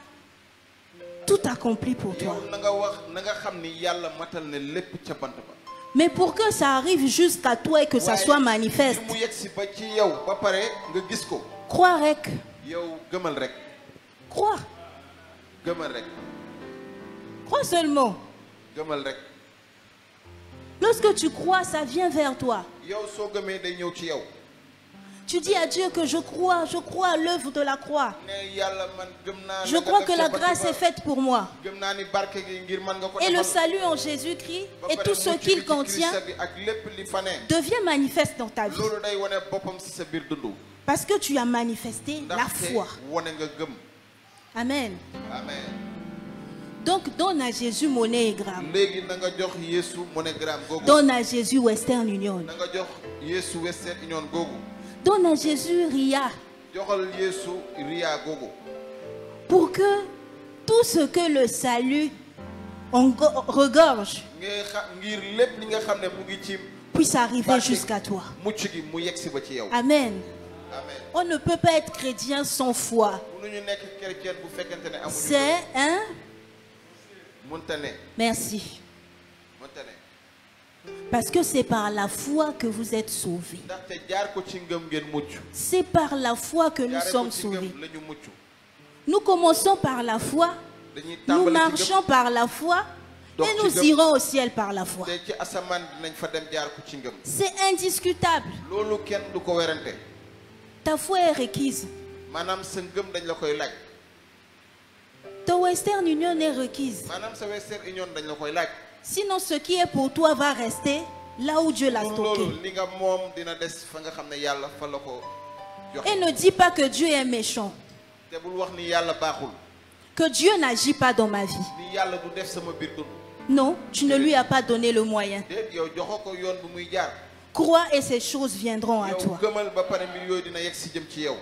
tout accompli pour toi. yow na nga wax na nga xam ni yàlla matal ne lépp ca bant ba. Mais pour que ça arrive jusqu'à toi et que ça soit manifeste, mu yegsi ba ci yow ba pare nga gis ko. crois rek. yow gëmal rek. Crois. gëmal rek. Crois seulement. gëmal rek. Lorsque tu crois, ça vient vers toi. yow soo gëmee day ñëw ci yow. Tu dis à Dieu que je crois à l'œuvre de la croix. ne yàlla man gëm naa. Je crois que la grâce est faite pour moi. gëm naa ni barke gi ngir man nga ko Et le defal. salut en Jésus-Christ Ba et pare tout ce mucc bi qu'il ci contient Christ bi ak lépp li fa ne. devient manifeste dans ta vie. loolu day wane boppam si sa biir dundu. Parce que tu as manifesté la ndaxte foi. wane nga gëm. Amen. amen. Donc donne à Jésus MoneyGram. léegi na nga jox Yeesu MoneyGram googu. Donne à Jésus Western Union. na nga jox Yeesu Western Union googu. Donne à Jésus RIA. joxal Yeesu Ria googu. Pour que tout ce que le salut regorge ngir lépp li nga xam ne mu ngi ci puisse arriver jusqu'à toi. mucc gi mu yegsi ba ci yow. Amen. amen. On ne peut pas être chrétien sans foi. mënuñu nekk chrétien bu fekkente ne amuñu. C'est un... mënta ne. Merci. mënta ne. Parce que c'est par la foi que vous êtes sauvés. ndaxte jaar ko ci ngëm ngeen mucc. C'est par la foi que nous jaaree sommes ko ci sauvés. ngëm la ñu mucc. Nous commençons par la foi, dañuy nous tàmbali ci marchons par la foi Donc, et ci nous ngëm. irons au ciel par la foi. te ci asamaan dinañ fa dem jaar ko ci ngëm. C'est indiscutable. loolu kenn du ko werante. Ta foi est requise. maanaam sa ngëm dañ la koy laaj. Ta Western Union est requise. maanaam sa Western Union dañ la koy laaj. Sinon, ce qui est pour toi va rester là où Dieu l'a pour stocké. loolu li nga moom dina des fa nga xam ne yàlla fa la ko joxe. Et ne dis pas que Dieu est méchant, te bul wax ni yàlla baaxul. que Dieu n'agit pas dans ma vie. ni yàlla du def sama biir dund. Non, tu ne lui as pas donné le moyen. déet yow joxoo ko yoon bu muy jaar. Crois et ces choses viendront à yow toi. gëmal ba pare mbir yooyu dina yegg si jëm ci yow.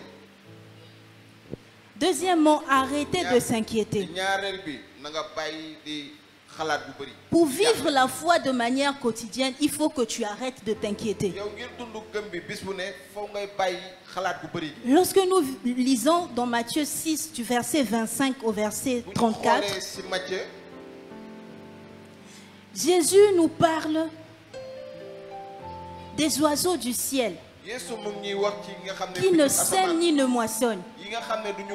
Deuxièmement, arrêtez de s'inquiéter. ñaareel bi na nga bàyyi di xalaat bu bari. Pour vivre la foi de manière quotidienne, il faut que tu arrêtes de t'inquiéter. yow ngir dund gëm bi bis bu ne foo ngay bàyyi xalaat bu bari. Lorsque nous lisons dans Matthieu 6, du verset 25 au verset 34, bu ñu xoolee ci Matthieu, Jésus nous parle des oiseaux du ciel Yeesu mu ngi ñuy wax ci nga xam ne qui ne sèment ni ne moissonnent. yi nga xam ne duñu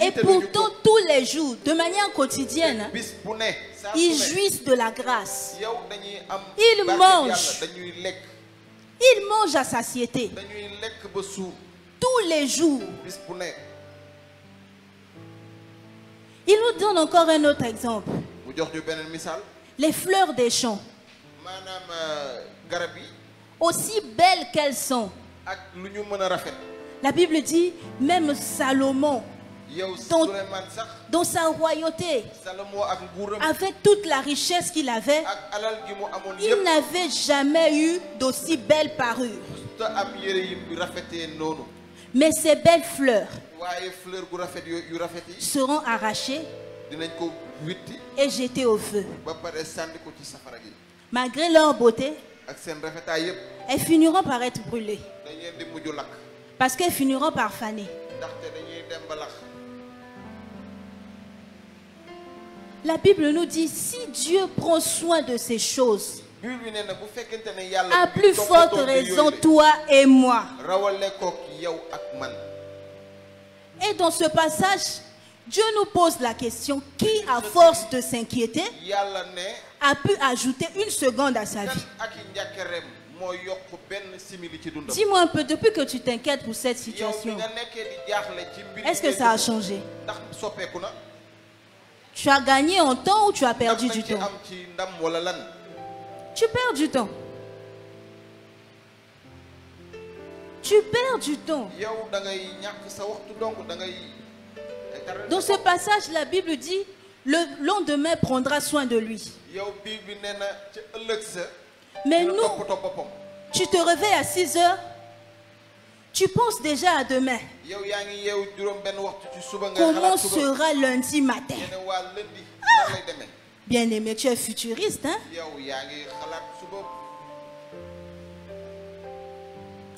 Et jiite pourtant, tous les jours, de manière quotidienne, bis bu ne saa ils su ne jouissent de la grâce. yow dañuy am Ils barke mangent. Yàlla, dañuy lekk Ils mangent à satiété dañuy lekk ba suur tous les jours. bis bu ne. Il nous donne encore un autre exemple. mu jox ñu beneen misaal Les fleurs des champs, maanaam garab yi aussi belles qu'elles sont. ak lu ñu mën a rafet. La Bible dit, même Salomon, yow Ton- Souleymane sax dans sa royauté, Salomo ak nguuram avec toute la richesse qu'il avait, ak alal gi mu amoon il yëpp n'avait jamais eu d'aussi belles parures. te am yére yi rafetee noonu. Mais ces belles fleurs waaye fleur gu rafet yu rafet yi seront arrachées dinañ ko witti et jetées au feu. ba pare sànni ko ci safara gi Malgré leur beauté, ak seen rafetaay yëpp elles finiront par être brûlées. dañ leen di mujj lakk Parce qu'elles finiront par faner. ndaxte dañuy dem ba lakk. La Bible nous dit, si Dieu prend soin de ces choses, Bible bi nee na bu fekkente ne yàlla à mu ngi plus forte toppatoo mbir raison, yooyu de, toi et moi. rawale kook yow ak man. Et dans ce passage, Dieu nous pose la question, qui à force de s'inquiéter yàlla ne a pu ajouter une seconde à sa kan vie? ak i njàkkareem moo yokk benn simili ci dundam. Dis-moi un peu, depuis que tu t'inquiètes pour cette yow bi situation, nga nekkee di jaaxle ci mbir est-ce que ça a changé? ndax soppeeku na. Tu as gagné en temps ou tu as perdu ndax du nañ ci temps? am ci ndam wala lan. Tu perds du temps. Tu perds du temps. yow da ngay ñàkk sa waxtu donc da ngay. Dans ce passage, la Bible dit, le lendemain prendra soin de lui. yow bii bi nee na ci ëllëg sa. Mais dina nous, toppatoo boppam. tu te réveilles à 6 heures, tu penses déjà à demain. yow yaa ngi yeewu juróom benn waxtu ci suba nga Comment xalaat suba. sera lundi matin? yéen waa lundi nan lay demee. Bien-aimé, tu es futuriste, hein? yow yaa ngi xalaat suba.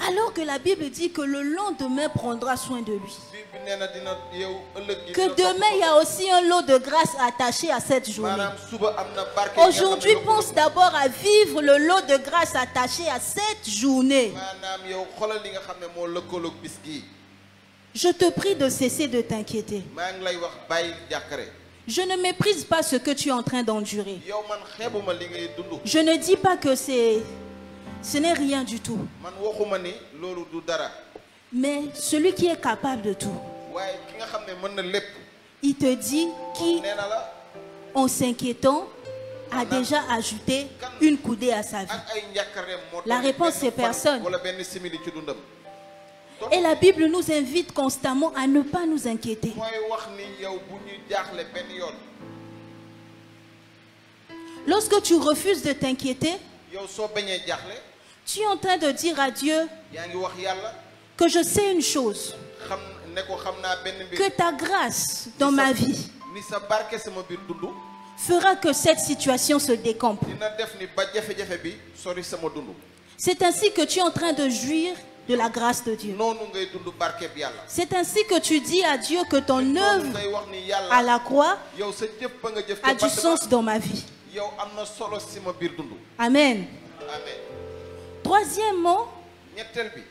Alors que la Bible dit que le lendemain prendra soin de lui. bii bi nee na dina yeewu ëllëg gi. Que demain, il y a aussi un lot de grâce attaché à cette journée. maanaam suba am na barke. yi nga xam ne Aujourd'hui, yokku na pense ko. d'abord à vivre le lot de grâce attaché à cette journée. maanaam yow xoolal li nga xam ne moo lëkkaloog bis gii. Je te prie de cesser de t'inquiéter. maa ngi lay wax bàyyi jàkkare. Je ne méprise pas ce que tu es en train d'endurer. yow man xeebuma li ngay dund. Je ne dis pas que ce n'est rien du tout. man waxuma ni loolu du dara. Mais celui qui est capable de tout, waaye ki nga xam ne mën na lépp. il te dit qui, nee na la en s'inquiétant, a déjà ajouté une coudée à sa vie. ak ay njàkkareem moo La dolli réponse, benn c'est fan personne. wala benn simili ci dundam. Et la Bible nous invite constamment à ne pas nous inquiéter. mooy wax ni yow bu ñuy jaaxle benn yoon. Lorsque tu refuses de t'inquiéter, yow soo bañee jaaxle. tu es en train de dire à Dieu yaa ngi wax yàlla. que je sais une chose, xam ne ko xam naa benn mbir. que ta grâce dans ma vie ni sa barke sama biir dund. fera que cette situation se décampe. dina def ni ba jafe-jafe bi sori sama dund. C'est ainsi que tu es en train de jouir de la grâce de Dieu. noonu ngay dund barke bi yàlla. C'est ainsi que tu dis à Dieu que ton noonu œuvre ngay wax ni à yàlla. la croix yow sa jëf ba nga jëf. a du sens dans ma vie. yow am na solo si ma biir dund. Amen. amen. Troisièmement, ñetteel bi.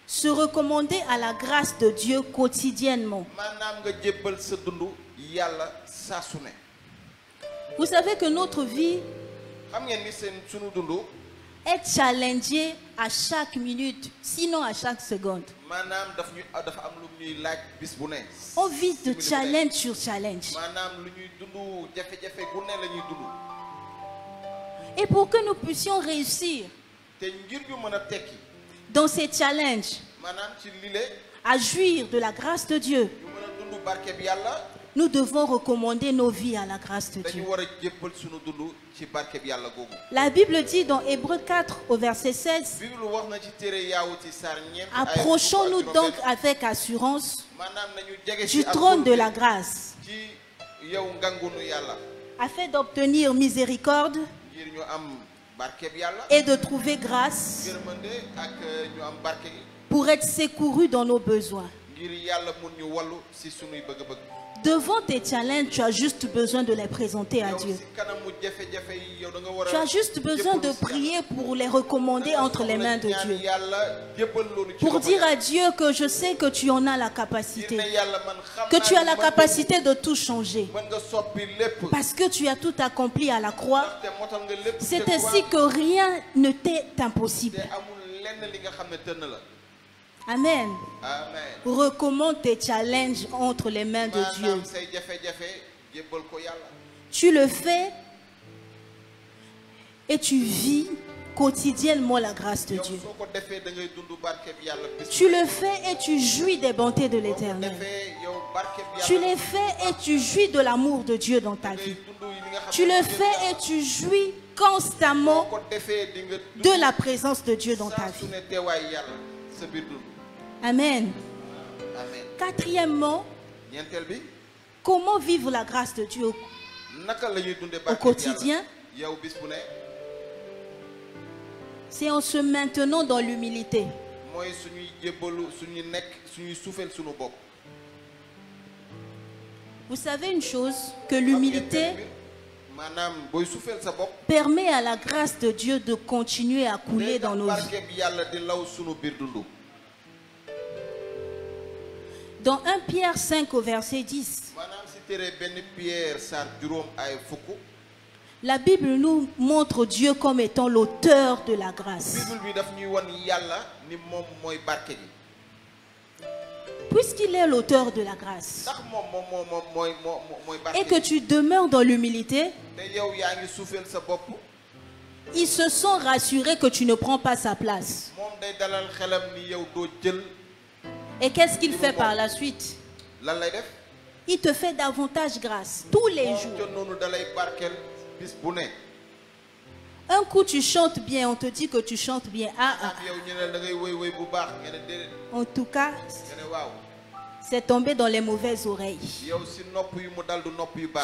se recommander à la grâce de Dieu quotidiennement. maanaam nga jébbal sa dund yàlla saa su ne. Vous savez que notre vie xam ngeen ni sunu dund. est challengée à chaque minute, sinon à chaque seconde. maanaam dafa am lu ñuy laaj bis bu ne. On vit de challenge sur challenge. maanaam lu ñuy dund jafe-jafe gu ne la ñuy dund. Et pour que nous puissions réussir te ngir ñu mën a tekki. dans ces challenges, maanaam ci lile à jouir de la grâce de Dieu, ñu mën a dund barke bi yàlla. nous devons recommander nos vies à la grâce de dañu Dieu. war a jébbal sunu dund ci barke bi yàlla googu. La Bible dit dans Hébreux 4 au verset 16, Bible wax na ci téere Yaawuti saar ñeent. approchons-nous donc avec assurance maanaam nañu jege du ci ak trône de kóolute la grâce ci yow ngangunu yàlla. afin d'obtenir miséricorde ngir ñu am barkeb yàlla et de trouver grâce yërmande ak ñu am barke gi pour être secouru dans nos besoins. ngir yàlla mun ñu wallu si sunuy bëgg-bëgg. Devant tes challenges, tu as juste besoin de les présenter à Dieu. Tu as juste besoin de prier pour les recommander entre les mains de Dieu. Pour dire à Dieu que je sais que tu en as la capacité. Que tu as la capacité de tout changer. Parce que tu as tout accompli à la croix. C'est ainsi que rien ne t'est impossible. Amen. Amen. Recommande tes challenges entre les mains de Dieu. Tu le fais et tu vis quotidiennement la grâce de Dieu. Tu le fais et tu jouis des bontés de l'Éternel. Tu le fais et tu jouis de l'amour de Dieu dans ta vie. Tu le fais et tu jouis constamment de la présence de Dieu dans ta vie. Amen. Amen. Quatrièmement, comment vivre la grâce de Dieu au quotidien? C'est en se maintenant dans l'humilité. Vous savez une chose, que l'humilité permet à la grâce de Dieu de continuer à couler dans nos vies. Dans 1 Pierre 5 au verset 10, la Bible nous montre Dieu comme étant l'auteur de la grâce. Puisqu'il est l'auteur de la grâce et que tu demeures dans l'humilité, ils se sont rassurés que tu ne prends pas sa place. Et qu'est-ce qu'il fait par la suite? Il te fait davantage grâce tous les jours. Un coup tu chantes bien, on te dit que tu chantes bien. En tout cas, c'est tombé dans les mauvaises oreilles.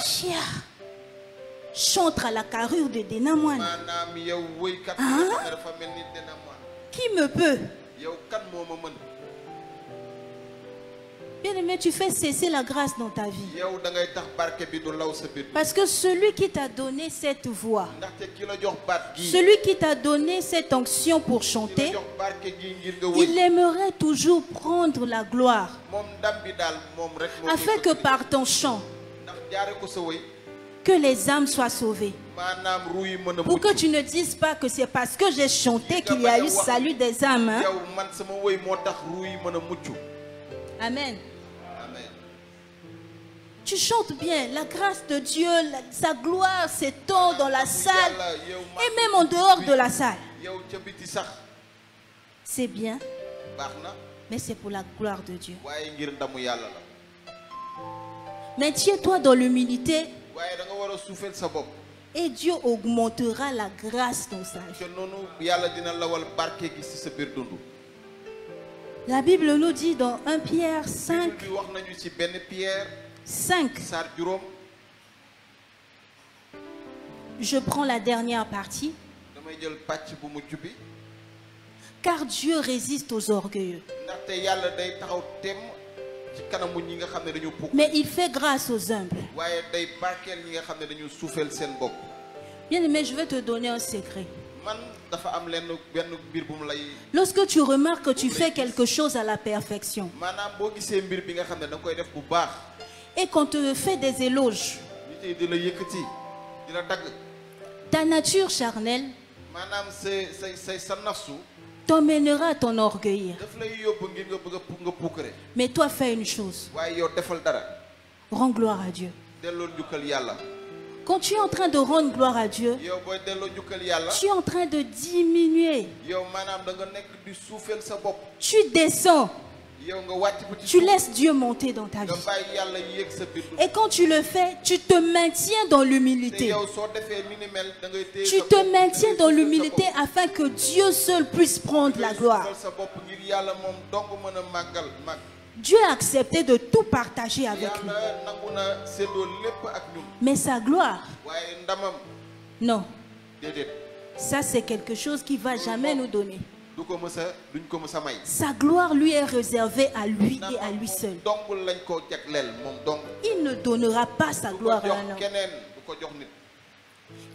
Chia, chante à la carrure de Denamoine. Qui me peut? Bien-aimé, tu fais cesser la grâce dans ta vie. Parce que celui qui t'a donné cette voix, celui qui t'a donné cette onction pour chanter, il aimerait toujours prendre la gloire. Afin que par ton chant, que les âmes soient sauvées. Pour que tu ne dises pas que c'est parce que j'ai chanté qu'il y a eu salut des âmes. Hein? Amen. Tu chantes bien, la grâce de Dieu, sa gloire s'étend dans la salle et même en dehors de la salle. C'est bien, mais c'est pour la gloire de Dieu. Mais tiens-toi dans l'humilité et Dieu augmentera la grâce dans sa vie. La Bible nous dit dans 1 Pierre 5, 5. Je prends la dernière partie. Car Dieu résiste aux orgueilleux. Mais il fait grâce aux humbles. Bien aimé, je vais te donner un secret. Lorsque tu remarques que tu fais quelque chose à la perfection et qu'on te fait des éloges, ta nature charnelle t'emmènera à t'enorgueillir. Mais toi, fais une chose. Rends gloire à Dieu. Quand tu es en train de rendre gloire à Dieu, tu es en train de diminuer. Tu descends. Tu laisses Dieu monter dans ta vie. Et quand tu le fais, tu te maintiens dans l'humilité. Tu te maintiens dans l'humilité afin que Dieu seul puisse prendre la gloire. Dieu a accepté de tout partager avec nous. yàlla nangu na séddoo lépp ak ñun Mais sa gloire, waaye ndamam non. déedéet Ça, c'est quelque chose qu'il ne va jamais nous donner. duñ ko mës a may. Sa gloire lui est réservée à lui et à lui seul. dong lañ ko jagleel moom dong. Il ne donnera pas sa du ko gloire à jox un homme. keneen du ko jox nit.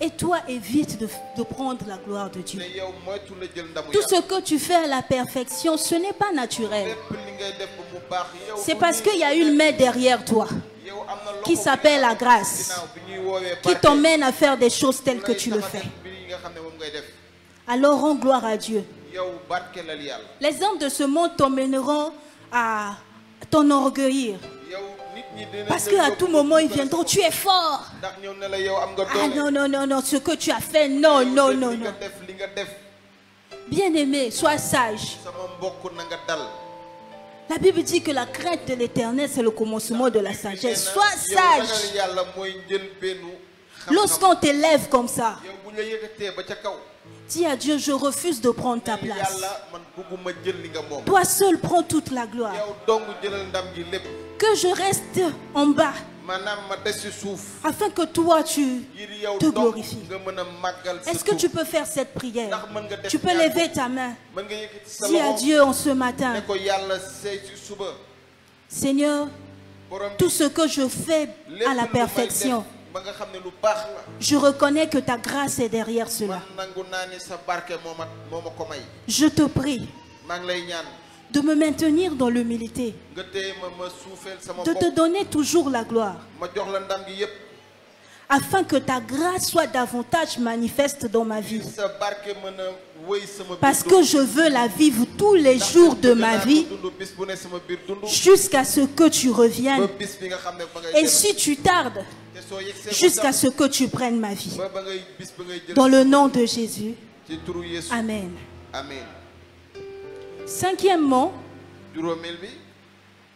Et toi, évite de prendre la gloire de Dieu. te yow moytu la jël ndamu Tout ce que tu fais à la perfection, ce n'est pas naturel. lépp li ngay def ba mu baax yow. C'est parce qu'il y a une main derrière toi yow am na loxo qui s'appelle la grâce, ginnaaw bi ñuy woowee qui barke, t'emmène à faire des choses telles que lay tu le tax a fais. def mbir yi nga xam ne moom ngay def. Alors rends gloire à Dieu. yow barkelal yàlla. Les hommes de ce monde t'emmèneront à t'enorgueillir. yow nit ñi dinañ Parce la qu'à yóbbu tout moment, ils ci viendront, tu es fort. ndax ñëw ne la yow am nga Ah doole. non, non, non, non, ce que tu as fait, non, non, non, li nga non. def li nga def Bien-aimé, sois sage. sama mbokk na nga dal. La Bible dit que la crainte de l'Éternel, c'est le commencement de la sagesse. Sois yow ragal sage. yàlla mooy njëlbeenu xam-xam. Lorsqu'on t'élève comme ça, yow bu ñu la yëkkatee ba ca kaw. dis à Dieu, je refuse de prendre ta place. yàlla man bëgguma jël li nga moom. Toi seul prends toute la gloire. yow dong jëlal ndam gi lépp. Que je reste en bas, maanaam ma des ci suuf. afin que toi, tu ngir yow te dong glorifies. nga mën a màggal sa Est-ce que tur. tu peux faire cette prière? ndax mën nga def Tu peux ñaan lever ta main. mën nga yëkkati sa Dis à loxo Dieu en ce matin, ne ko yàlla say ci suba. Seigneur, borom tout ce que je fais lépp à la lu may perfection, def ba nga xam ne lu baax la. je reconnais que ta grâce est derrière cela. man nangu naa ni sa barke moo ma ko may. Je te prie maa ngi lay ñaan de me maintenir dans l'humilité, nga téye ma suufeel sama de te bopp donner toujours la gloire, ma jox la ndam gi yépp afin que ta grâce soit davantage manifeste dans ma vie. sa barke mën a wéy sama biir Parce que je veux la vivre tous les jours de ma vie dund bis bu ne sama biir dund jusqu'à ce que tu ba reviennes. bis bi nga xam ne ba ngay Et dem si tu tardes, te soo yegsee jusqu'à ce que tu prennes ma vie. ba ngay bis ba ngay jël Dans le nom de Jésus. ci turu Yeesu Amen. amen. Cinquièmement, juróomeel bi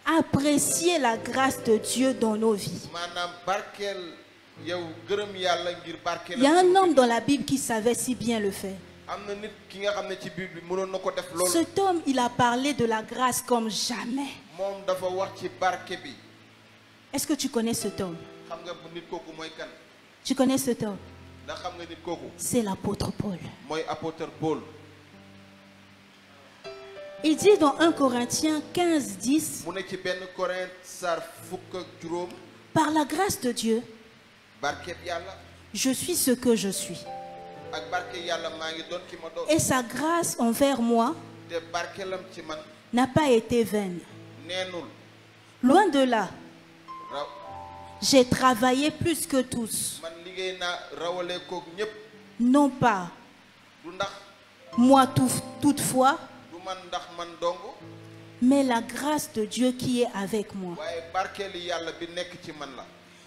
apprécier la grâce de Dieu dans nos vies. maanaam barkeel yow gërëm yàlla ngir barkeel. Il y a un homme dans la Bible qui savait si bien le faire. am na nit ki nga xam ne ci Bible bi mënoon na ko def loolu. Cet homme, il a parlé de la grâce comme jamais. moom dafa wax ci barke bi. Est-ce que tu connais cet homme? xam nga nit kooku mooy kan. Tu connais cet homme? ndax xam nga nit kooku. C'est l'apôtre Paul. mooy apôtre Paul. Il dit dans 1 Corinthiens 15, 10, mu ne ci benn Corinthe sar fukk ak juróom. par la grâce de Dieu, barkeb yàlla. je suis ce que je suis. ak barke yàlla maa ngi doon ki ma doon. Et sa grâce envers moi te barkeelam ci man n'a pas été vaine. neenul. Loin de là, raw j'ai travaillé plus que tous. man liggéey naa rawale koog ñépp. Non pas du ndax moi toutefois, du man ndax man dong. mais la grâce de Dieu qui est avec moi. waaye barkeeli yàlla bi nekk ci man la.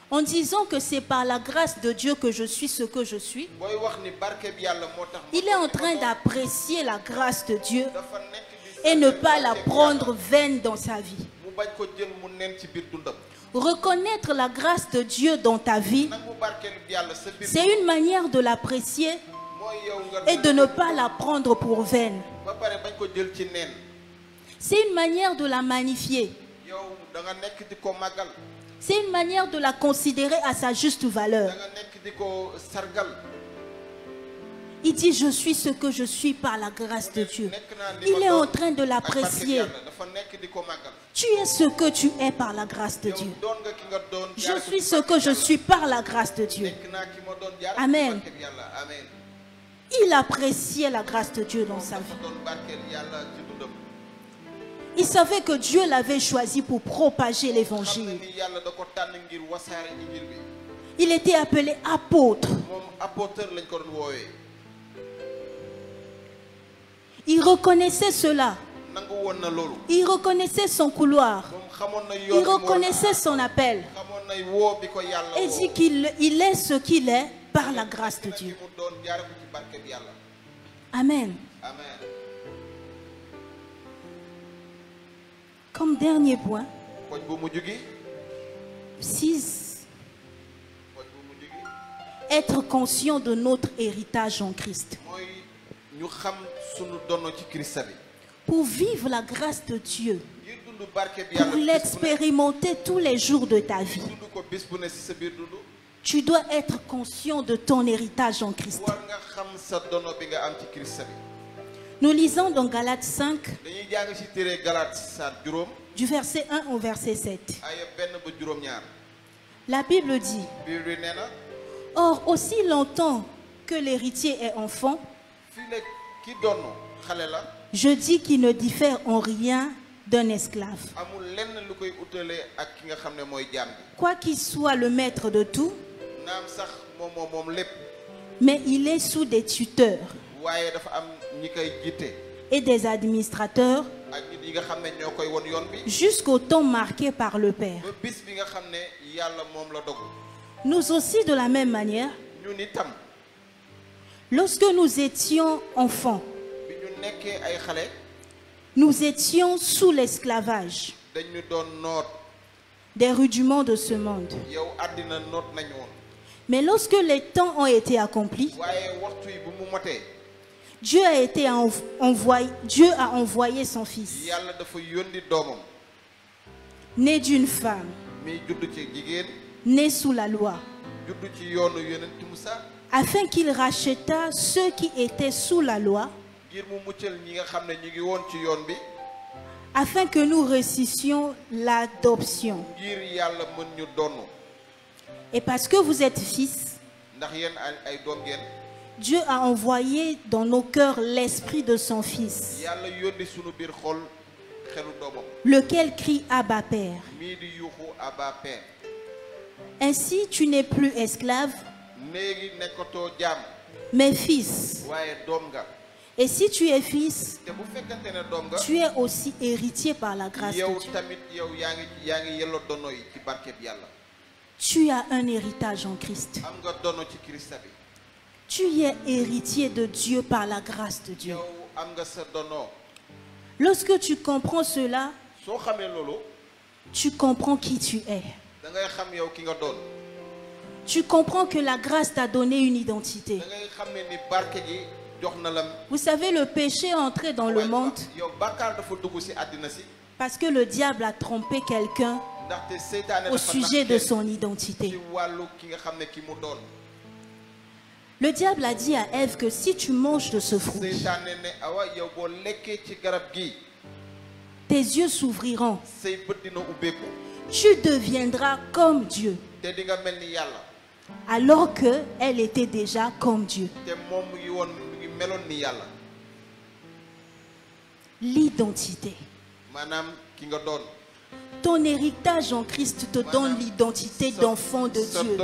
En disant que c'est par la grâce de Dieu que je suis ce que je suis, booy wax ni barkeb yàlla moo tax. il est en train d'apprécier la grâce de Dieu dafa nekk di et ne pas la prendre vaine dans sa vie. mu bañ ko jël mu neen ci biir dundam. Reconnaître la grâce de Dieu dans ta vie, nangu barkeelu yàlla sa biir. c'est une manière de l'apprécier mooy yow nga. et de ne pas la prendre pour vaine. ba pare bañ ko jël ci neen. C'est une manière de la magnifier. yow da nga nekk di ko màggal. C'est une manière de la considérer à sa juste valeur. da nga nekk di ko sargal. Il dit, je suis ce que je suis par la grâce de Dieu. Il est en train de l'apprécier. dafa nekk di ko màggal. Tu es ce que tu es par la grâce de yow Dieu. doon nga ki nga doon. Je suis ce que je suis par la grâce de Dieu. nekk naa ki ma doon jaar. Amen. barkeb yàlla amen. Il appréciait la grâce de Dieu dans sa vie. dafa doon barkeel yàlla ci dundam. Il savait que Dieu l'avait choisi pour propager xam na l'évangile. ni yàlla da ko tànn ngir wasaare injil bi. Il était appelé apôtre. moom apôtre lañ ko doon woowee. Il reconnaissait cela. nangu woon na loolu. Il reconnaissait son couloir. moom xamoon na yoon Il bi mu war a reconnaissait son appel. xamoon na woo bi ko yàlla Et woo. dit qu'il est ce qu'il est par la grâce de ki Dieu. mu doon jaare ko ci barkeb yàlla. Amen. amen. Comme dernier point, poñ bu mujj gi. 6. poñ bu mujj gi. Être conscient de notre héritage en Christ. mooy ñu xam sunu dono ci Christ bi. Pour vivre la grâce de Dieu, ngir dund pour l'expérimenter tous les jours de ta vie, tu dois être conscient de ton héritage en Christ. Nous lisons dans Galates 5, du verset 1 au verset 7. La Bible dit: Or, aussi longtemps que l'héritier est enfant, je dis qu'il ne diffère en rien d'un esclave. Quoi qu'il soit le maître de tout, mais il est sous des tuteurs et des administrateurs jusqu'au temps marqué par le Père. Nous aussi, de la même manière, lorsque nous étions enfants, nous étions sous l'esclavage des rudiments de ce monde. Mais lorsque les temps ont été accomplis, Dieu a envoyé son Fils, né d'une femme, né sous la loi, afin qu'il racheta ceux qui étaient sous la loi, afin que nous reçussions l'adoption. Et parce que vous êtes fils, Dieu a envoyé dans nos cœurs l'esprit de son Fils, lequel crie Abba Père. Ainsi tu n'es plus esclave, mais fils. Et si tu es fils, tu es aussi héritier par la grâce de Dieu. Tu as un héritage en Christ. Tu es héritier de Dieu par la grâce de Dieu. Lorsque tu comprends cela, tu comprends qui tu es. Tu comprends que la grâce t'a donné une identité. Vous savez, le péché est entré dans le monde parce que le diable a trompé quelqu'un au sujet de son identité. Le diable a dit à Ève que si tu manges de ce fruit, tes yeux s'ouvriront. Tu deviendras comme Dieu. Alors qu'elle était déjà comme Dieu. L'identité. Ton héritage en Christ te donne l'identité d'enfant de Dieu.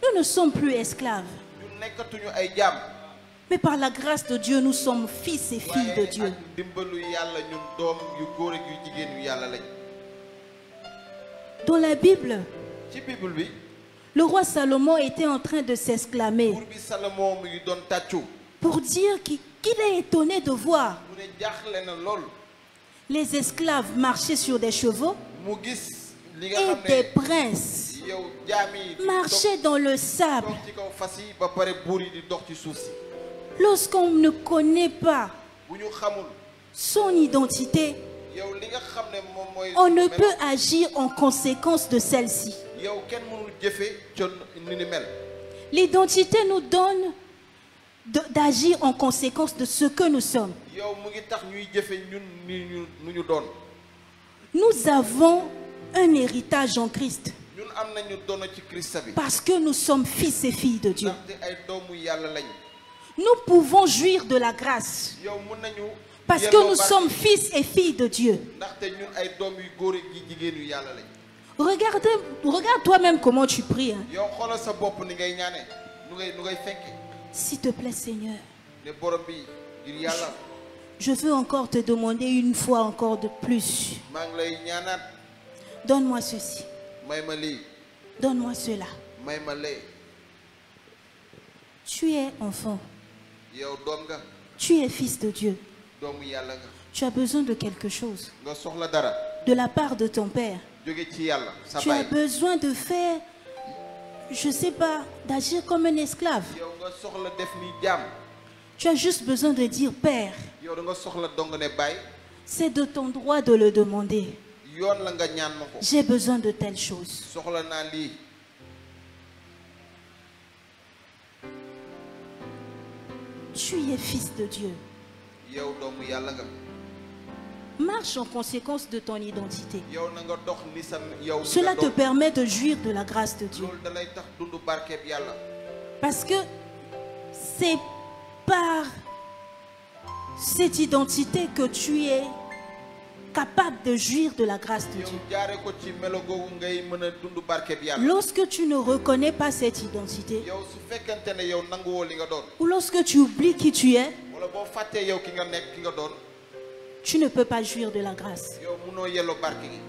Nous ne sommes plus esclaves. Mais par la grâce de Dieu, nous sommes fils et filles de Dieu. Dans la Bible, le roi Salomon était en train de s'exclamer pour dire qu'il est étonné de voir les esclaves marcher sur des chevaux et des princes marcher dans le sable. Lorsqu'on ne connaît pas son identité, on ne peut agir en conséquence de celle-ci. L'identité nous donne d'agir en conséquence de ce que nous sommes. Nous avons un héritage en Christ parce que nous sommes fils et filles de Dieu. Nous pouvons jouir de la grâce parce que nous sommes fils et filles de Dieu. Regarde toi-même comment tu pries. S'il te plaît, Seigneur, je veux encore te demander une fois encore de plus. Donne-moi ceci. Donne-moi cela. Tu es enfant. Tu es fils de Dieu. Tu as besoin de quelque chose de la part de ton Père. Tu as besoin de faire, je ne sais pas, d'agir comme un esclave. Tu as juste besoin de dire Père. yow da nga soxla dong ne baay. C'est de ton droit de le demander. yoon la nga ñaan ma ko. J'ai besoin de telle chose. soxla naa lii. Tu es fils de Dieu. yow doomu yàlla nga. Marche en conséquence de ton identité. yow na nga dox ni sa yow. Cela te permet de jouir de la grâce de Dieu. loolu da lay tax dund barkeeb yàlla. Parce que c'est par cette identité que tu es capable de jouir de la grâce de yow Dieu. jaare ko ci melo googu ngay mën a dund barkeeb yàlla. Lorsque tu ne reconnais pas cette identité, yow su fekkente ne yow nanguwoo li nga doon. ou lorsque tu oublies qui tu es, wala boo fàttee yow ki nga nekk ki nga doon. tu ne peux pas jouir de la grâce. yow munoo yelloo barke gi.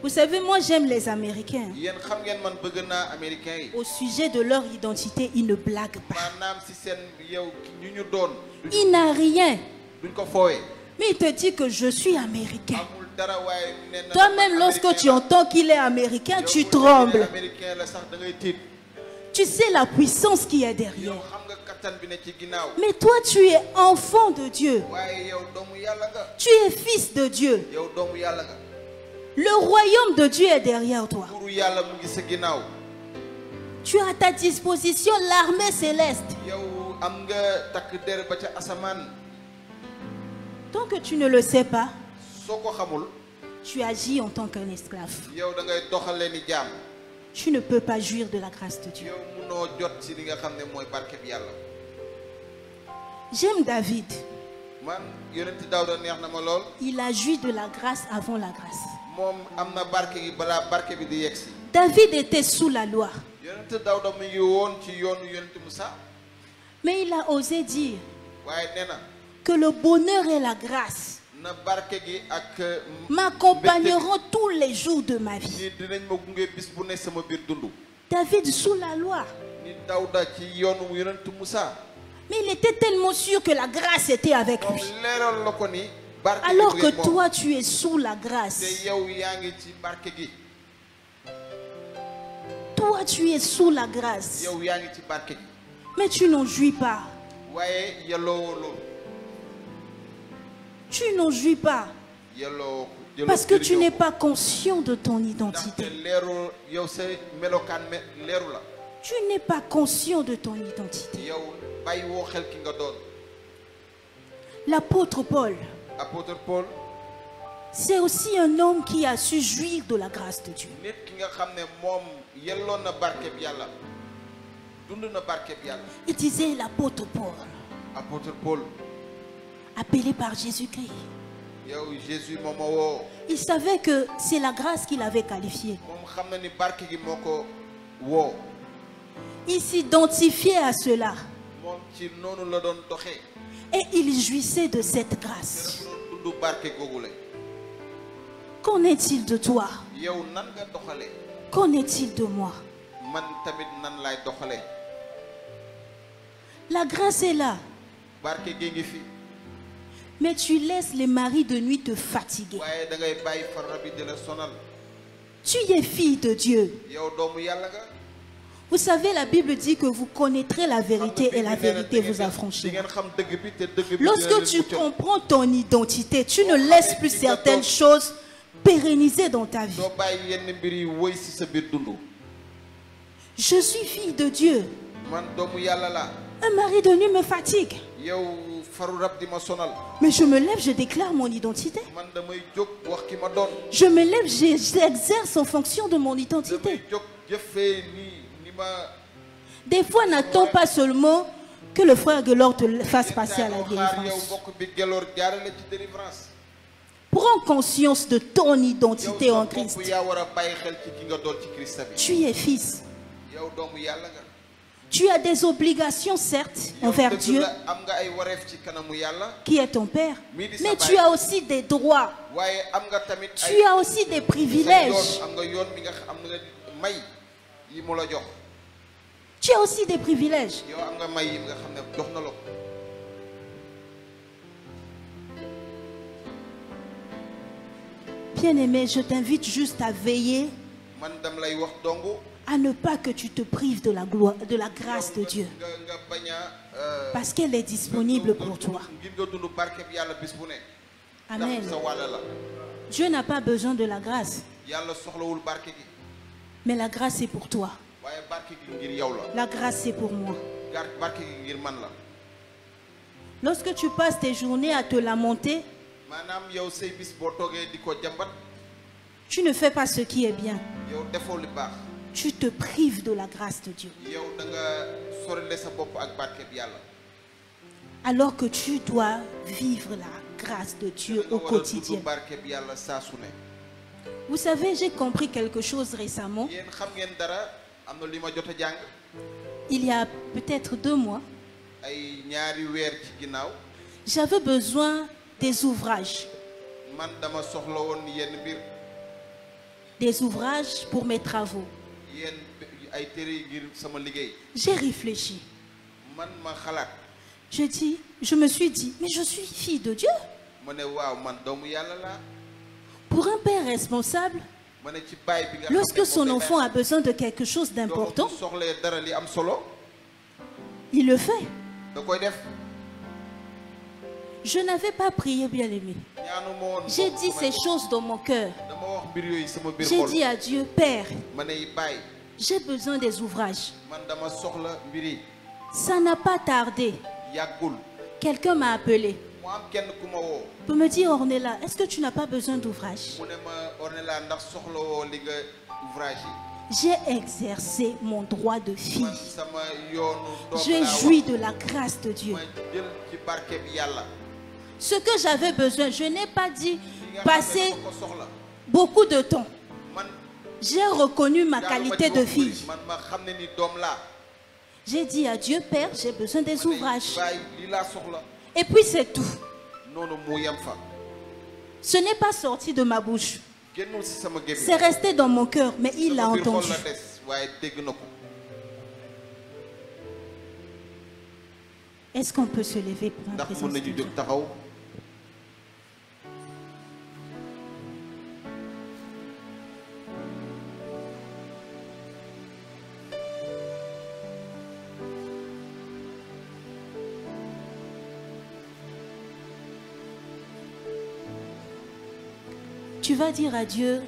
Vous savez, moi j'aime les Américains. yéen xam ngeen man bëgg naa américain yi. Au sujet de leur identité, ils ne blaguent pas. maanaam si seen yow ñu ñu doon. Il n'a rien. duñ ko foowee. Mais il te dit que je suis américain. amul dara waaye nee na Toi-même, lorsque tu entends qu'il est américain, tu trembles. américain la sax da ngay tiit. Tu sais la puissance qui est yow derrière. xam nga kattan bi ne ci ginnaaw. Mais toi, tu es enfant de Dieu. waaye yow doomu yàlla nga. Tu es fils de Dieu. yow doomu yàlla nga. Le royaume de Dieu est derrière toi. buuru yàlla mu ngi sa ginnaaw. Tu as à ta disposition l'armée céleste. yow am nga takk der ba ca asamaan. Tant que tu ne le sais pas, soo ko xamul. tu agis en tant qu'un esclave. yow da ngay doxalee ni jaam. Tu ne peux pas jouir de la grâce de Dieu. yow munoo jot ci li nga xam ne mooy barke bi yàlla. J'aime David. man yonenti Daawda neex na ma lool. Il a joui de la grâce avant la grâce. moom am na barke gi balaa barke bi di yegsi. David était sous la loi. yonenti Daawda mu ngi woon ci yoonu yonenti Musa. Mais il a osé dire waaye nee na. que le bonheur et la grâce na barke gi ak. m'accompagneront tous les jours de ma vie. ni dinañ ma gunge bis bu ne sama biir dund. David sous la loi. ni Daawda ci yoonu yonenti Musa. Mais il était tellement sûr que la grâce était avec moom lui. leeral la ko ni. barke gi Alors mu que ngi moom. toi, tu es sous la grâce. te yow yaa ngi ci barke gi. Toi, tu es sous la grâce. yow yaa ngi ci barke gi. Mais tu n'en jouis pas. waaye yelloo loolu. Tu n'en jouis pas. yelloo Parce que tu n'es pas conscient de ton identité. ndaxte leeru yow sa melokaan leeru la. Tu n'es pas conscient de ton identité. yow bàyyi woo xel ki nga doon. L'apôtre Paul, apôtre Paul. c'est aussi un homme qui a su jouir de la grâce de Dieu. nit ki nga xam ne moom yelloon na barke bi yàlla. dund na barke bi yàlla. Il disait l'apôtre Paul, apôtre Paul. appelé par Jésus-Christ. yow Jésus moom ma woo. Il savait que c'est la grâce qui l'avait qualifié. moom xam na ni barke gi moo ko woo. Il s'identifiait à cela moom ci noonu la doon doxee. et il jouissait de cette te grâce. dafa doon dund barke googu la. Qu'en est-il de toi? yow nan nga doxalee. Qu'en est-il de moi? man tamit nan laay doxalee. La grâce est là, barke gi ngi fi. mais tu laisses les maris de nuit te fatiguer. waaye da ngay bàyyi farra bi di la sonal. Tu es fille de Dieu. yow doomu yàlla nga. Vous savez, la Bible dit que vous connaîtrez la vérité et la vérité vous di affranchira. ngeen xam dëgg bi te dëgg bi Lorsque tu comprends ton identité, tu ne laisses plus certaines choses pérenniser dans ta vie. doo bàyyi yenn mbir yi woy si sa biir dund. Je suis fille de Dieu. man doomu yàlla la. Un mari de nuit me fatigue. yow faru rab di ma sonal. Mais je me lève, je déclare mon identité. man damay jóg wax ki ma doon. Je me lève, j'exerce en fonction de mon damay identité. jóg jëfee ni ma. Des fois, n'attends pas seulement que le frère Gelor te fasse passer à la xaar yow délivrance. bokk bi geloor jaarale ci délivrance. Prends conscience de ton identité yow en sa Christ. bopp yaa war a bàyyi xel ci ki nga doon ci Christ bi. Tu es fils. yow doomu yàlla nga. Tu as des obligations, certes, envers dëgg Dieu, la am nga ay wareef ci kanamu yàlla. qui est ton Père. Mais Mais tu as aussi des droits. waaye am nga tamit Tu as aussi des privilèges. am nga yoon bi nga am nga may yi mu la jox. Tu as aussi des privilèges. yow am nga may yi nga xam ne jox na la ko. Bien-aimé, je t'invite juste à veiller, man dam lay wax dong à ne pas que tu te prives de la gloire, de la grâce de Dieu. Parce qu'elle est disponible pour toi. Amen. Dieu n'a pas besoin de la grâce. Mais la grâce est pour toi. La grâce est pour moi. Lorsque tu passes tes journées à te lamenter, tu ne fais pas ce qui est bien. Tu te prives de la grâce de Dieu. Alors que tu dois vivre la grâce de Dieu au quotidien. Vous savez, j'ai compris quelque chose récemment. Il y a peut-être 2 mois, j'avais besoin des ouvrages. Des ouvrages pour mes travaux. J'ai réfléchi. Je me suis dit, mais je suis fille de Dieu. Pour un père responsable, lorsque son enfant a besoin de quelque chose d'important, il le fait. Je n'avais pas prié, bien-aimé. J'ai dit ces choses dans mon cœur. J'ai dit à Dieu, Père, j'ai besoin des ouvrages. Ça n'a pas tardé. Quelqu'un m'a appelé pour me dire, Ornella, est-ce que tu n'as pas besoin d'ouvrages? J'ai exercé mon droit de fille. J'ai joui de la grâce de Dieu. Ce que j'avais besoin, je n'ai pas dit passer beaucoup de temps. J'ai reconnu ma qualité de fille. J'ai dit à Dieu, Père, j'ai besoin des ouvrages. Et puis c'est tout. Ce n'est pas sorti de ma bouche. C'est resté dans mon cœur, mais il l'a entendu. Est-ce qu'on peut se lever pour la présence de Dieu? Tu vas dire à Dieu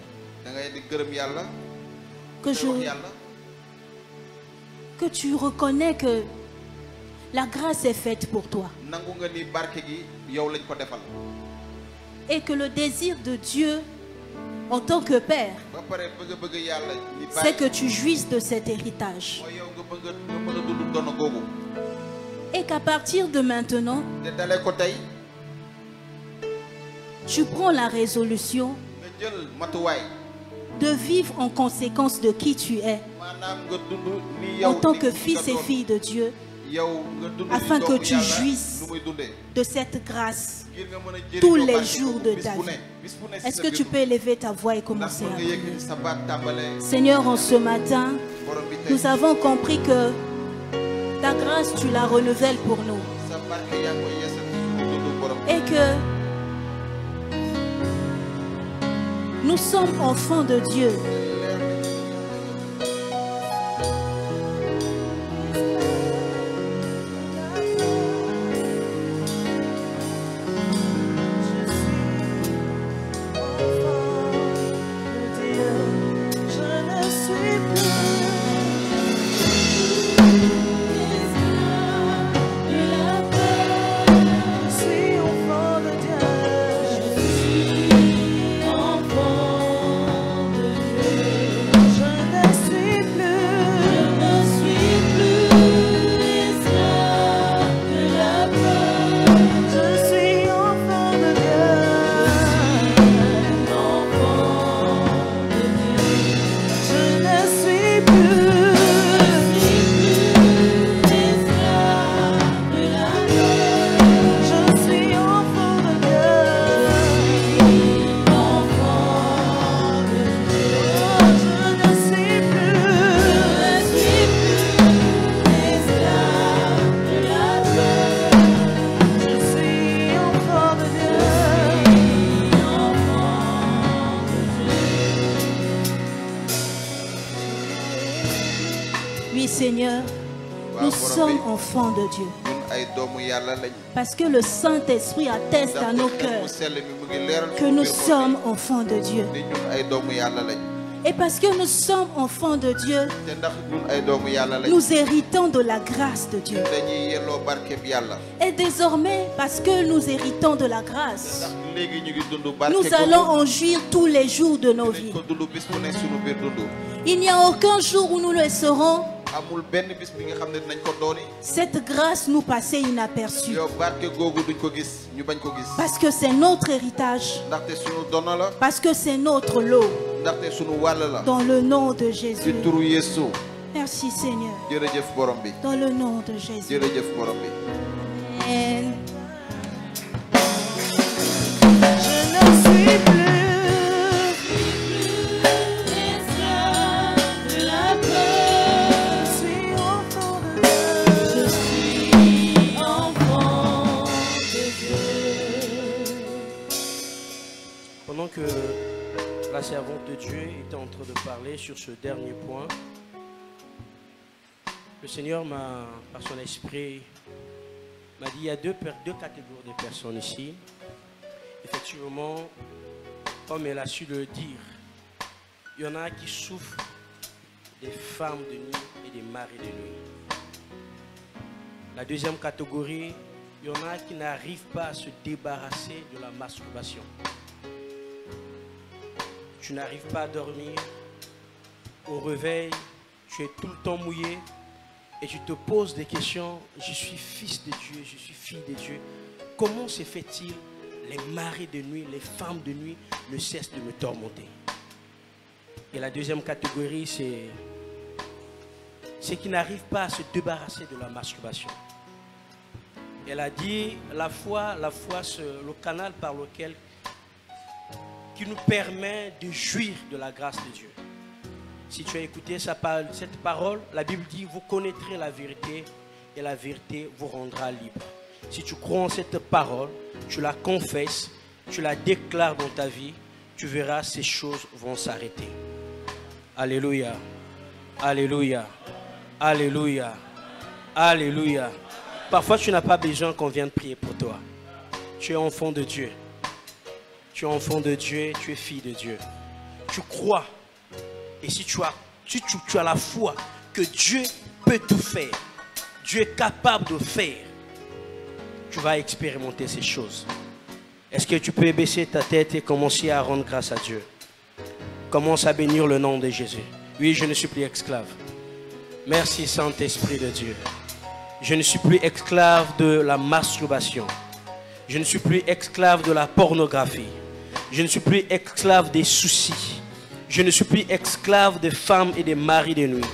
que tu reconnais que la grâce est faite pour toi. Et que le désir de Dieu en tant que Père, c'est que tu jouisses de cet héritage. Et qu'à partir de maintenant, tu prends la résolution de vivre en conséquence de qui tu es, en tant que fils et fille de Dieu, afin que tu jouisses de cette grâce tous les jours de ta vie. Est-ce que tu peux élever ta voix et commencer à prier? Seigneur, en ce matin, nous avons compris que ta grâce, tu la renouvelles pour nous. Et que nous sommes enfants de Dieu. Enfant de Dieu. Seigneur, nous sommes enfants de Dieu. Parce que le Saint-Esprit atteste à nos cœurs que nous sommes enfants de Dieu. Et parce que nous sommes enfants de Dieu, nous héritons de la grâce de Dieu. Et désormais, parce que nous héritons de la grâce, nous allons en jouir tous les jours de nos vies. Il n'y a aucun jour où nous laisserons cette grâce nous passer inaperçue. Parce que c'est notre héritage. Parce que c'est notre lot. Dans le nom de Jésus. Merci Seigneur. Dans le nom de Jésus. Amen. Je ne suis plus esclave de la peur. Je suis enfant de Dieu. Je suis enfant de Dieu. Pendant que la servante de Dieu était en train de parler sur ce dernier point, le Seigneur m'a, par son esprit, m'a dit il y a deux catégories de personnes ici. Effectivement, comme elle a su le dire, il y en a qui souffrent des femmes de nuit et des maris de nuit. La deuxième catégorie, il y en a qui n'arrivent pas à se débarrasser de la masturbation. Tu n'arrives pas à dormir, au réveil, tu es tout le temps mouillé et tu te poses des questions. Je suis fils de Dieu, je suis fille de Dieu. Comment se fait-il les maris de nuit, les femmes de nuit ne cessent de me tormenter? Et la deuxième catégorie, c'est ceux qui n'arrivent pas à se débarrasser de la masturbation. Elle a dit la foi, c'est le canal par lequel qui nous permet de jouir de la grâce de Dieu. Si tu as écouté cette parole, la Bible dit, vous connaîtrez la vérité et la vérité vous rendra libre. Si tu crois en cette parole, tu la confesses, tu la déclares dans ta vie, tu verras ces choses vont s'arrêter. Alléluia, alléluia, alléluia, alléluia. Parfois tu n'as pas besoin qu'on vienne prier pour toi. Tu es enfant de Dieu. Tu es enfant de Dieu, tu es fille de Dieu. Tu crois. Et si tu as la foi que Dieu peut tout faire, Dieu est capable de faire, tu vas expérimenter ces choses. Est-ce que tu peux baisser ta tête et commencer à rendre grâce à Dieu? Commence à bénir le nom de Jésus. Oui, je ne suis plus esclave. Merci Saint-Esprit de Dieu. Je ne suis plus esclave de la masturbation. Je ne suis plus esclave de la pornographie. Je ne suis plus esclave des soucis. Je ne suis plus esclave des femmes et des maris de nuit.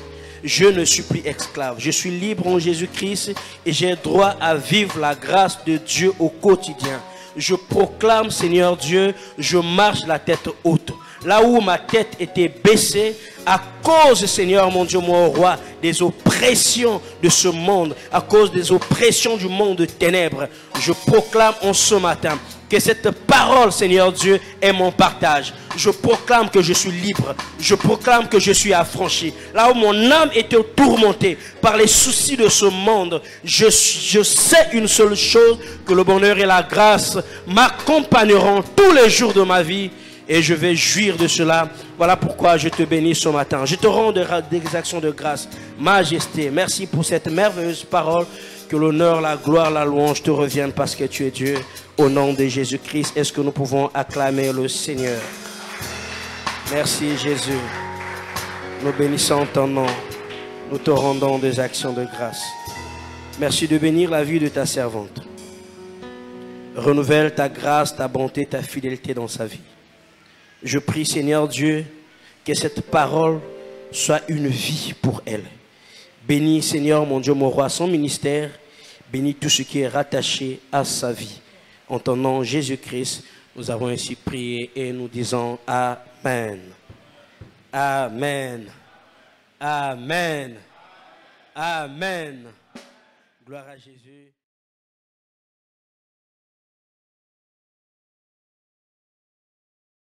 Je ne suis plus esclave. Je suis libre en Jésus-Christ et j'ai droit à vivre la grâce de Dieu au quotidien. Je proclame, Seigneur Dieu, je marche la tête haute. Là où ma tête était baissée, à cause, Seigneur mon Dieu, mon roi, des oppressions de ce monde, à cause des oppressions du monde de ténèbres, je proclame en ce matin que cette parole, Seigneur Dieu, est mon partage. Je proclame que je suis libre. Je proclame que je suis affranchi. Là où mon âme était tourmentée par les soucis de ce monde, je sais une seule chose, que le bonheur et la grâce m'accompagneront tous les jours de ma vie. Et je vais jouir de cela. Voilà pourquoi je te bénis ce matin. Je te rends des actions de grâce. Majesté, merci pour cette merveilleuse parole. Que l'honneur, la gloire, la louange te reviennent parce que tu es Dieu. Au nom de Jésus-Christ, est-ce que nous pouvons acclamer le Seigneur? Merci Jésus. Nous bénissons ton nom. Nous te rendons des actions de grâce. Merci de bénir la vie de ta servante. Renouvelle ta grâce, ta bonté, ta fidélité dans sa vie. Je prie, Seigneur Dieu, que cette parole soit une vie pour elle. Bénis, Seigneur, mon Dieu, mon roi, son ministère. Bénis tout ce qui est rattaché à sa vie. En ton nom, Jésus-Christ, nous avons ainsi prié et nous disons Amen. Amen. Amen. Amen. Gloire à Jésus.